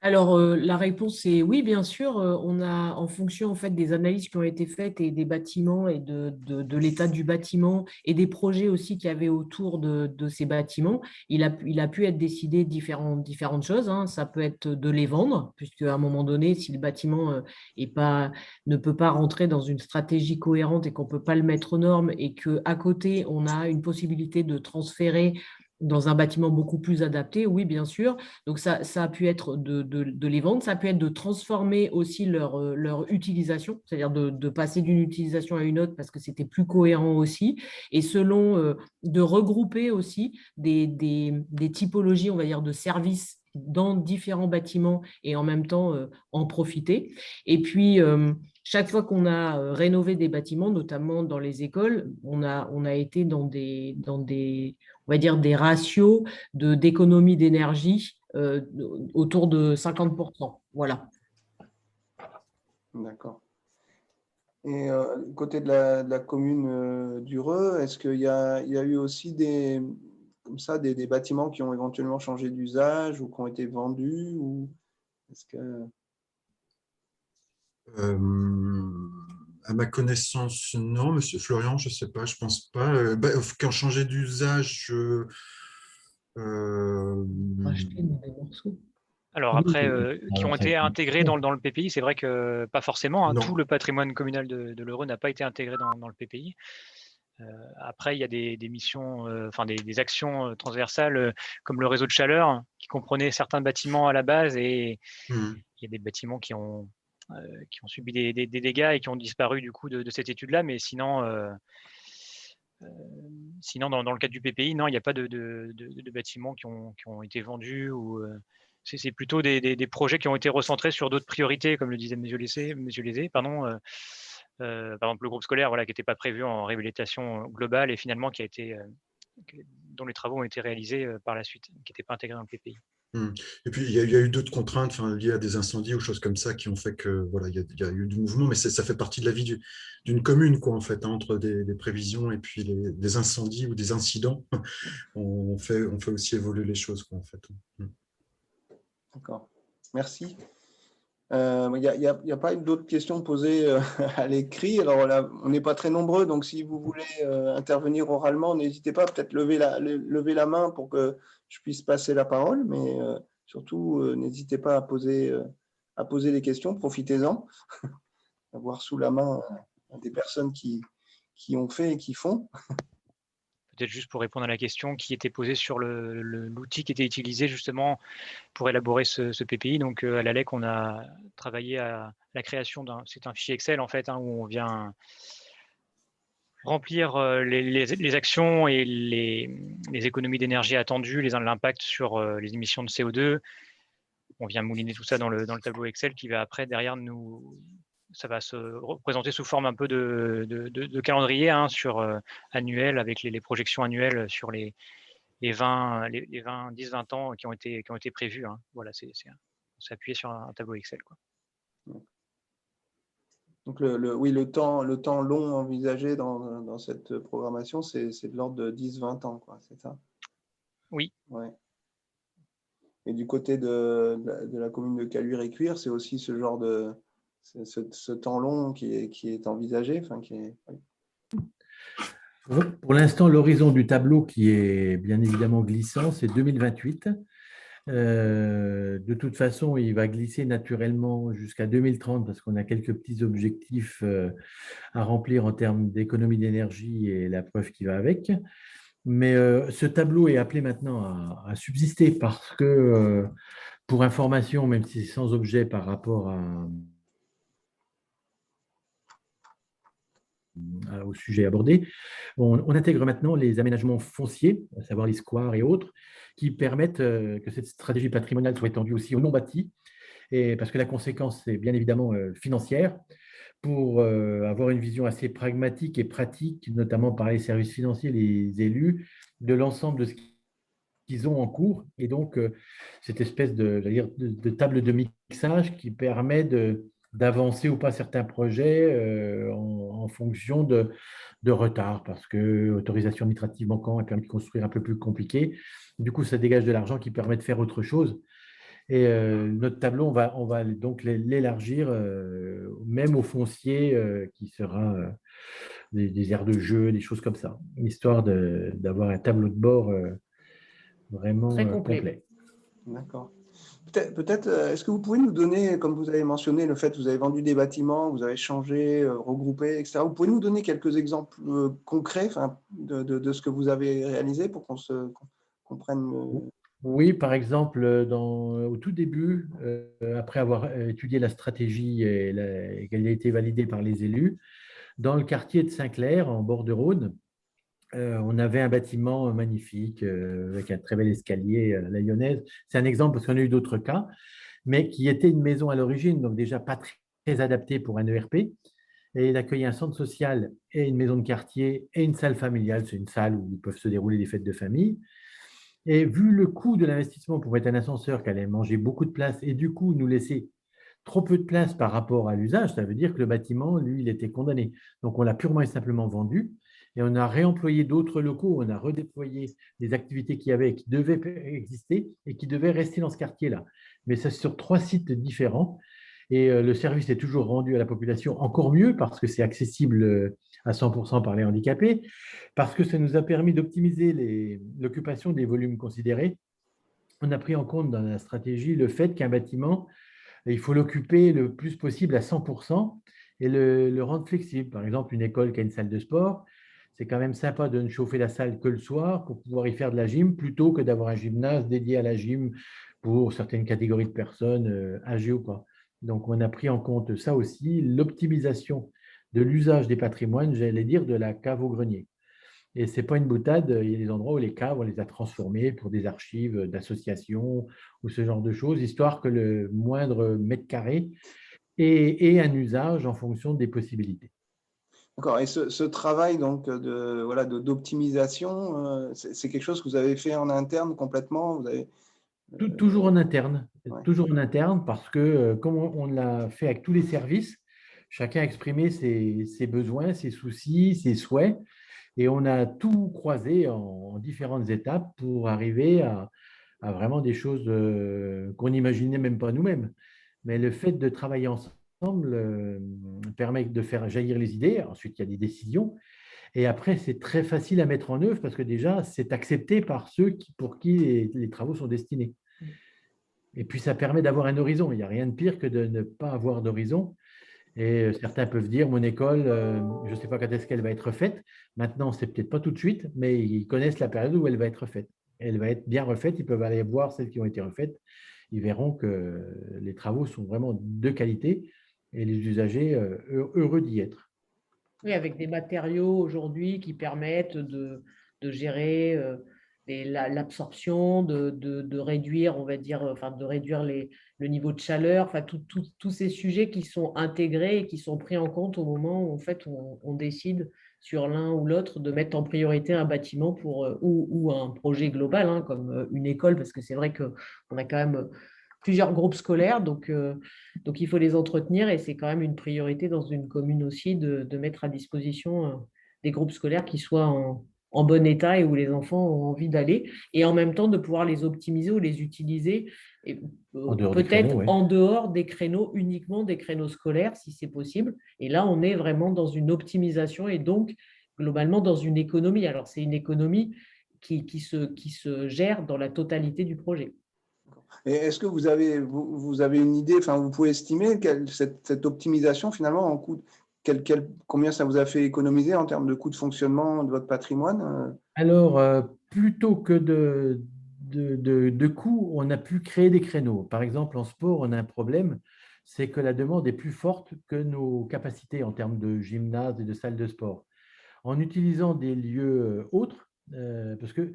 Speaker 5: Alors, la réponse est oui, bien sûr. On a, en fonction en fait, des analyses qui ont été faites et des bâtiments et de l'état du bâtiment et des projets aussi qu'il y avait autour de ces bâtiments, il a pu être décidé différentes choses, hein. Ça peut être de les vendre, puisque à un moment donné, si le bâtiment ne peut pas rentrer dans une stratégie cohérente et qu'on ne peut pas le mettre aux normes et qu'à côté, on a une possibilité de transférer dans un bâtiment beaucoup plus adapté, oui, bien sûr. Donc, ça a pu être de les vendre, ça peut être de transformer aussi leur utilisation, c'est-à-dire de passer d'une utilisation à une autre parce que c'était plus cohérent aussi, et de regrouper aussi des typologies, on va dire, de services dans différents bâtiments et en même temps en profiter. Et puis, chaque fois qu'on a rénové des bâtiments, notamment dans les écoles, on a été dans on va dire, des ratios d'économie d'énergie autour de 50%. Voilà.
Speaker 1: D'accord. Et côté de la commune d'Ureux, est-ce qu'il y a eu aussi comme ça, des bâtiments qui ont éventuellement changé d'usage ou qui ont été vendus ou est-ce que...
Speaker 6: À ma connaissance, non. Monsieur Florian, je ne sais pas, je ne pense pas. Qui ont changé d'usage,
Speaker 5: Racheter des morceaux.
Speaker 7: Alors
Speaker 2: Oui,
Speaker 7: après, qui ont
Speaker 2: ça a
Speaker 7: été
Speaker 2: été-
Speaker 7: intégrés dans le PPI, c'est vrai que pas forcément, hein.
Speaker 6: non.
Speaker 7: Tout le patrimoine communal de l'Eureux n'a pas été intégré dans le PPI. Après, il y a des missions, enfin des actions transversales comme le réseau de chaleur qui comprenait certains bâtiments à la base, et
Speaker 6: Mhm.
Speaker 7: il y a des bâtiments qui ont subi des dégâts et qui ont disparu du coup de cette étude-là. Mais sinon, dans le cadre du PPI, non, il n'y a pas de bâtiments qui ont été vendus, ou c'est plutôt des projets qui ont été recentrés sur d'autres priorités, comme le disait M. Lézé, pardon. Par exemple, le groupe scolaire, voilà, qui n'était pas prévu en réhabilitation globale et finalement dont les travaux ont été réalisés par la suite, qui n'étaient pas intégrés dans le PPI.
Speaker 6: Et puis, il y a eu d'autres contraintes liées à des incendies ou choses comme ça qui ont fait que voilà, il y a eu du mouvement, mais ça fait partie de la vie d'une commune, quoi, en fait, hein, entre des prévisions et puis des incendies ou des incidents. On fait aussi évoluer les choses, quoi, en fait.
Speaker 1: D'accord. Merci. Il n'y a pas d'autres questions posées à l'écrit. Alors là, on n'est pas très nombreux, donc si vous voulez intervenir oralement, n'hésitez pas, peut-être lever la main pour que je puisse passer la parole, mais surtout, n'hésitez pas à poser des questions, profitez-en, avoir sous la main des personnes qui ont fait et qui font.
Speaker 7: Peut-être juste pour répondre à la question qui était posée sur l'outil qui était utilisé justement pour élaborer ce PPI. Donc à l'ALEC, on a travaillé à la création c'est un fichier Excel en fait, hein, où on vient remplir les actions et les économies d'énergie attendues, l'impact sur les émissions de CO2. On vient mouliner tout ça dans le tableau Excel qui va après derrière ça va se représenter sous forme un peu de calendrier, hein, annuel, avec les projections annuelles sur les 10-20 ans qui ont été prévus, hein. Voilà, on s'est appuyé sur un tableau Excel, quoi.
Speaker 1: Donc oui, le temps long envisagé dans cette programmation, c'est de l'ordre de 10-20 ans, quoi, c'est ça?
Speaker 7: Oui.
Speaker 1: Ouais. Et du côté de la commune de Caluire-et-Cuire, c'est aussi ce genre ce temps long qui est envisagé, enfin,
Speaker 2: Pour l'instant, l'horizon du tableau qui est bien évidemment glissant, c'est 2028. De toute façon, il va glisser naturellement jusqu'à 2030 parce qu'on a quelques petits objectifs à remplir en termes d'économie d'énergie et la preuve qui va avec. Mais ce tableau est appelé maintenant à subsister parce que, pour information, même si c'est sans objet par rapport au sujet abordé, on intègre maintenant les aménagements fonciers, à savoir les squares et autres, qui permettent que cette stratégie patrimoniale soit étendue aussi aux non-bâtis, et parce que la conséquence est bien évidemment financière, pour avoir une vision assez pragmatique et pratique, notamment par les services financiers, les élus, de l'ensemble de ce qu'ils ont en cours. Et donc, cette espèce de table de mixage qui permet d'avancer ou pas certains projets en fonction de retard, parce que autorisation administrative manquant a permis de construire un peu plus compliqué. Du coup, ça dégage de l'argent qui permet de faire autre chose. Et notre tableau, on va donc l'élargir même au foncier qui sera des aires de jeu, des choses comme ça, histoire d'avoir un tableau de bord vraiment
Speaker 5: Très complet.
Speaker 2: complet.
Speaker 1: D'accord. Peut-être, est-ce que vous pouvez nous donner, comme vous avez mentionné, le fait que vous avez vendu des bâtiments, vous avez changé, regroupé, etc. Vous pouvez nous donner quelques exemples concrets de ce que vous avez réalisé pour qu'on comprenne.
Speaker 2: Oui, par exemple, au tout début, après avoir étudié la stratégie et qu'elle a été validée par les élus, dans le quartier de Saint-Clair, en bord de Rhône, on avait un bâtiment magnifique avec un très bel escalier à la lyonnaise. C'est un exemple parce qu'on a eu d'autres cas, mais qui était une maison à l'origine, donc déjà pas très adaptée pour un ERP. Et il accueillait un centre social et une maison de quartier et une salle familiale. C'est une salle où peuvent se dérouler des fêtes de famille. Et vu le coût de l'investissement pour mettre un ascenseur qui allait manger beaucoup de place et du coup nous laisser trop peu de place par rapport à l'usage, ça veut dire que le bâtiment, lui, il était condamné. Donc on l'a purement et simplement vendu et on a réemployé d'autres locaux, on a redéployé des activités qui devaient exister et qui devaient rester dans ce quartier-là. Mais c'est sur 3 sites différents. Et le service est toujours rendu à la population, encore mieux parce que c'est accessible à 100% par les handicapés, parce que ça nous a permis d'optimiser l'occupation des volumes considérés. On a pris en compte dans la stratégie le fait qu'un bâtiment, il faut l'occuper le plus possible à 100% et le rendre flexible. Par exemple, une école qui a une salle de sport, c'est quand même sympa de ne chauffer la salle que le soir pour pouvoir y faire de la gym plutôt que d'avoir un gymnase dédié à la gym pour certaines catégories de personnes, âgées ou pas. Donc, on a pris en compte ça aussi, l'optimisation de l'usage des patrimoines, j'allais dire de la cave au grenier. Et ce n'est pas une boutade, il y a des endroits où les caves, on les a transformées pour des archives d'associations ou ce genre de choses, histoire que le moindre mètre carré ait un usage en fonction des possibilités.
Speaker 1: D'accord. Et ce travail donc d'optimisation, c'est quelque chose que vous avez fait en interne complètement. Vous avez,
Speaker 2: Toujours en interne,
Speaker 1: ouais.
Speaker 2: toujours en interne, parce que comme on l'a fait avec tous les services, chacun a exprimé ses besoins, ses soucis, ses souhaits, et on a tout croisé en différentes étapes pour arriver à vraiment des choses qu'on n'imaginait même pas nous-mêmes. Mais le fait de travailler ensemble permet de faire jaillir les idées. Ensuite, il y a des décisions. Et après, c'est très facile à mettre en œuvre parce que déjà, c'est accepté par ceux pour qui les travaux sont destinés. Et puis, ça permet d'avoir un horizon. Il n'y a rien de pire que de ne pas avoir d'horizon. Et certains peuvent dire, mon école, je ne sais pas quand est-ce qu'elle va être faite. Maintenant, c'est peut-être pas tout de suite, mais ils connaissent la période où elle va être faite. Elle va être bien refaite. Ils peuvent aller voir celles qui ont été refaites. Ils verront que les travaux sont vraiment de qualité et les usagers heureux d'y être.
Speaker 5: Oui, avec des matériaux aujourd'hui qui permettent de gérer l'absorption, de réduire, on va dire, enfin, de réduire le niveau de chaleur, enfin, tous ces sujets qui sont intégrés et qui sont pris en compte au moment où en fait, on décide sur l'un ou l'autre de mettre en priorité un bâtiment ou un projet global, hein, comme une école, parce que c'est vrai qu'on a quand même plusieurs groupes scolaires, donc il faut les entretenir et c'est quand même une priorité dans une commune aussi de mettre à disposition des groupes scolaires qui soient en bon état et où les enfants ont envie d'aller et en même temps de pouvoir les optimiser ou les utiliser
Speaker 2: En dehors des
Speaker 5: peut-être
Speaker 2: créneaux, ouais.
Speaker 5: en dehors des créneaux, uniquement des créneaux scolaires si c'est possible. Et là, on est vraiment dans une optimisation et donc globalement dans une économie. Alors c'est une économie qui se gère dans la totalité du projet.
Speaker 1: Et est-ce que vous avez une idée, enfin, vous pouvez estimer cette optimisation finalement en coût, combien ça vous a fait économiser en termes de coût de fonctionnement de votre patrimoine?
Speaker 2: Alors, plutôt que de coûts, on a pu créer des créneaux. Par exemple, en sport, on a un problème, c'est que la demande est plus forte que nos capacités en termes de gymnase et de salles de sport. En utilisant des lieux autres, parce que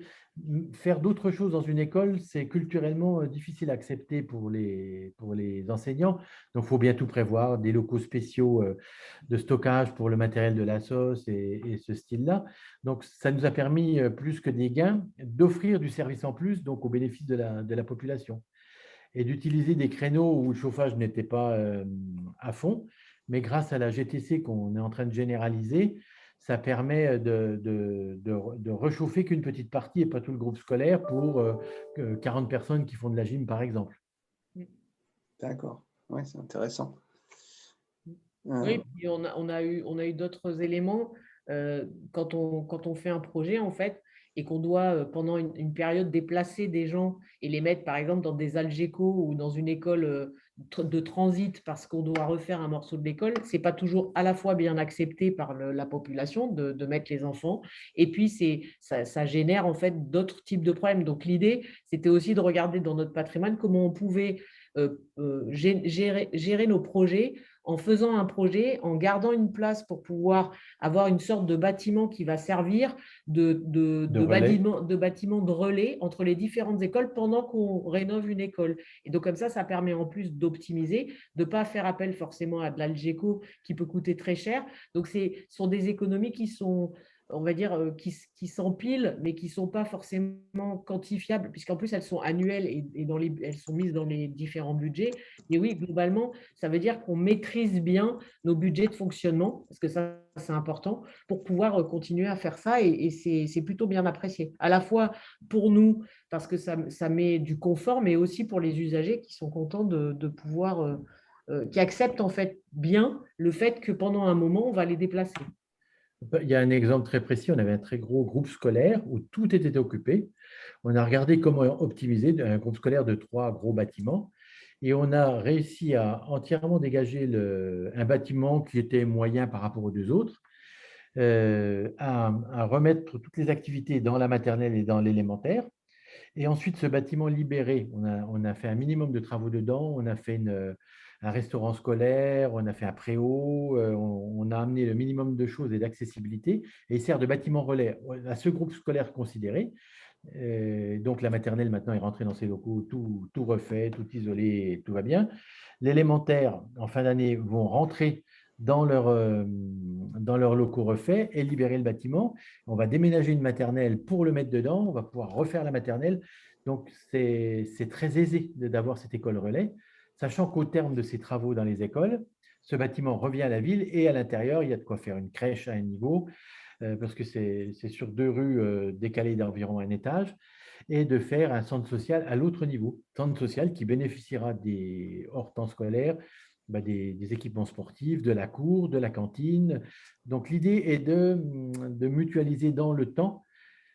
Speaker 2: faire d'autres choses dans une école, c'est culturellement difficile à accepter pour les enseignants. Donc, il faut bien tout prévoir, des locaux spéciaux de stockage pour le matériel de la sauce et ce style-là. Donc, ça nous a permis, plus que des gains, d'offrir du service en plus, donc au bénéfice de la population. Et d'utiliser des créneaux où le chauffage n'était pas à fond. Mais grâce à la GTC qu'on est en train de généraliser, ça permet de réchauffer qu'une petite partie et pas tout le groupe scolaire pour 40 personnes qui font de la gym, par exemple.
Speaker 1: D'accord. Oui, c'est intéressant.
Speaker 5: Oui, puis on a eu d'autres éléments quand on fait un projet, en fait, et qu'on doit, pendant une période, déplacer des gens et les mettre, par exemple, dans des algécos ou dans une école de transit parce qu'on doit refaire un morceau de l'école. Ce n'est pas toujours à la fois bien accepté par la population de mettre les enfants. Et puis, ça génère, en fait, d'autres types de problèmes. Donc, l'idée, c'était aussi de regarder dans notre patrimoine comment on pouvait gérer nos projets en faisant un projet, en gardant une place pour pouvoir avoir une sorte de bâtiment qui va servir de bâtiment de relais entre les différentes écoles pendant qu'on rénove une école. Et donc, comme ça permet en plus d'optimiser, de ne pas faire appel forcément à de l'Algeco qui peut coûter très cher. Donc, ce sont des économies qui sont, on va dire, qui s'empilent, mais qui ne sont pas forcément quantifiables, puisqu'en plus, elles sont annuelles et elles sont mises dans les différents budgets. Et oui, globalement, ça veut dire qu'on maîtrise bien nos budgets de fonctionnement, parce que ça, c'est important, pour pouvoir continuer à faire ça. Et c'est plutôt bien apprécié, à la fois pour nous, parce que ça met du confort, mais aussi pour les usagers qui sont contents de pouvoir, qui acceptent en fait bien le fait que pendant un moment, on va les déplacer.
Speaker 2: Il y a un exemple très précis. On avait un très gros groupe scolaire où tout était occupé. On a regardé comment optimiser un groupe scolaire de 3 gros bâtiments et on a réussi à entièrement dégager un bâtiment qui était moyen par rapport aux 2 autres, à remettre toutes les activités dans la maternelle et dans l'élémentaire. Et ensuite, ce bâtiment libéré, on a fait un minimum de travaux dedans. On a fait un restaurant scolaire, on a fait un préau, on a amené le minimum de choses et d'accessibilité. Et il sert de bâtiment relais à ce groupe scolaire considéré. Donc, la maternelle, maintenant, est rentrée dans ses locaux, tout refait, tout isolé, tout va bien. L'élémentaire, en fin d'année, vont rentrer dans leurs locaux refaits et libérer le bâtiment. On va déménager une maternelle pour le mettre dedans. On va pouvoir refaire la maternelle. Donc, c'est très aisé d'avoir cette école relais, sachant qu'au terme de ces travaux dans les écoles, ce bâtiment revient à la ville et à l'intérieur, il y a de quoi faire une crèche à un niveau, parce que c'est sur 2 rues décalées d'environ 1 étage, et de faire un centre social à l'autre niveau. Centre social qui bénéficiera hors temps scolaire, des équipements sportifs, de la cour, de la cantine. Donc, l'idée est de mutualiser dans le temps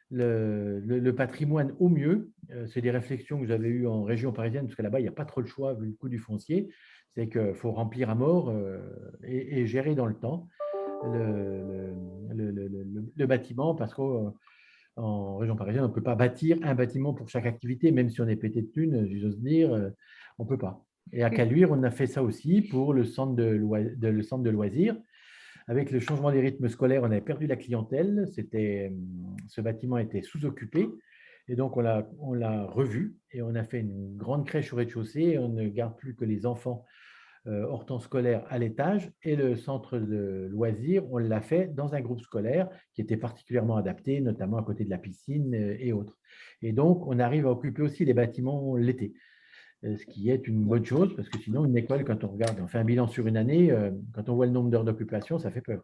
Speaker 2: le patrimoine au mieux. C'est des réflexions que j'avais eues en région parisienne, parce que là-bas, il n'y a pas trop le choix vu le coût du foncier. C'est qu'il faut remplir à mort et gérer dans le temps le bâtiment, parce qu'en région parisienne, on ne peut pas bâtir un bâtiment pour chaque activité, même si on est pété de thunes, j'ose dire, on ne peut pas. Et à Caluire, on a fait ça aussi pour le centre de loisirs. Avec le changement des rythmes scolaires, on avait perdu la clientèle. Ce bâtiment était sous-occupé. Et donc, on l'a revu et on a fait une grande crèche au rez-de-chaussée. On ne garde plus que les enfants hors temps scolaire à l'étage. Et le centre de loisirs, on l'a fait dans un groupe scolaire qui était particulièrement adapté, notamment à côté de la piscine et autres. Et donc, on arrive à occuper aussi les bâtiments l'été, ce qui est une bonne chose, parce que sinon, une école, quand on regarde, on fait un bilan sur une année, quand on voit le nombre d'heures d'occupation, ça fait peur.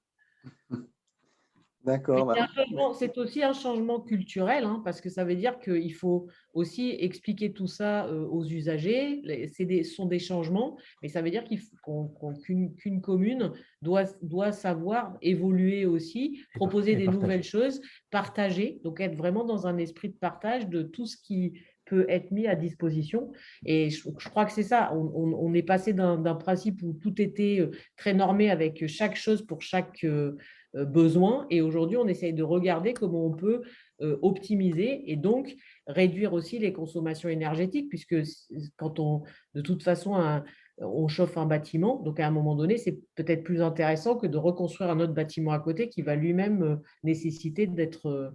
Speaker 1: D'accord.
Speaker 5: C'est aussi un changement culturel, hein, parce que ça veut dire qu'il faut aussi expliquer tout ça aux usagers. Ce sont des changements, mais ça veut dire qu'une commune doit savoir évoluer aussi, proposer des nouvelles choses, partager, donc être vraiment dans un esprit de partage de tout ce qui peut être mis à disposition. Et je crois que c'est ça. On est passé d'un principe où tout était très normé avec chaque chose pour chaque besoin. Et aujourd'hui, on essaye de regarder comment on peut optimiser et donc réduire aussi les consommations énergétiques, puisque de toute façon, on chauffe un bâtiment. Donc, à un moment donné, c'est peut-être plus intéressant que de reconstruire un autre bâtiment à côté qui va lui-même nécessiter d'être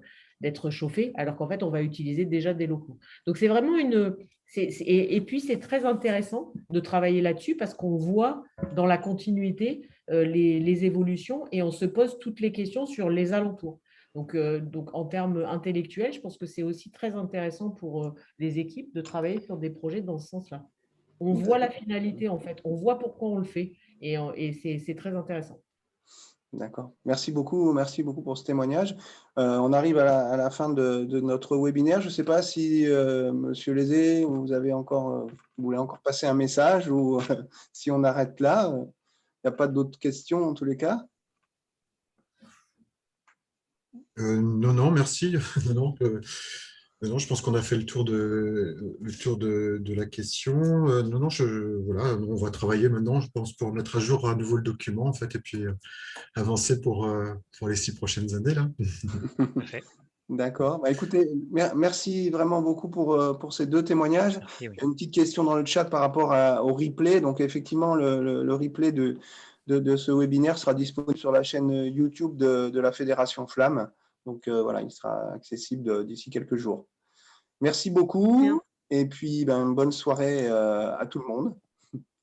Speaker 5: chauffé, alors qu'en fait, on va utiliser déjà des locaux. Donc, c'est vraiment et puis, c'est très intéressant de travailler là-dessus parce qu'on voit dans la continuité les évolutions et on se pose toutes les questions sur les alentours. Donc en termes intellectuels, je pense que c'est aussi très intéressant pour les équipes de travailler sur des projets dans ce sens-là. On voit la finalité, en fait. On voit pourquoi on le fait et c'est très intéressant.
Speaker 1: D'accord. Merci beaucoup pour ce témoignage. On arrive à la fin de notre webinaire. Je ne sais pas si, Monsieur Lézé, vous voulez encore passer un message ou si on arrête là. Il n'y a pas d'autres questions en tous les cas.
Speaker 6: Non, merci. Non, je pense qu'on a fait le tour de la question. Non, voilà, on va travailler maintenant, je pense, pour mettre à jour à nouveau le document, en fait, et puis avancer pour les 6 prochaines années, là.
Speaker 1: D'accord. Bah, écoutez, merci vraiment beaucoup pour ces 2 témoignages.
Speaker 7: Merci, oui.
Speaker 1: Il y a une petite question dans le chat par rapport au replay. Donc, effectivement, le replay de ce webinaire sera disponible sur la chaîne YouTube de la Fédération Flamme. Donc, voilà, il sera accessible d'ici quelques jours. Merci beaucoup. Et puis, bonne soirée à tout le monde.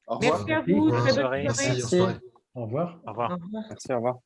Speaker 1: Au revoir.
Speaker 5: Merci à vous. Très bonne soirée.
Speaker 6: Merci. Au revoir.
Speaker 7: Au revoir.
Speaker 4: Merci, au revoir.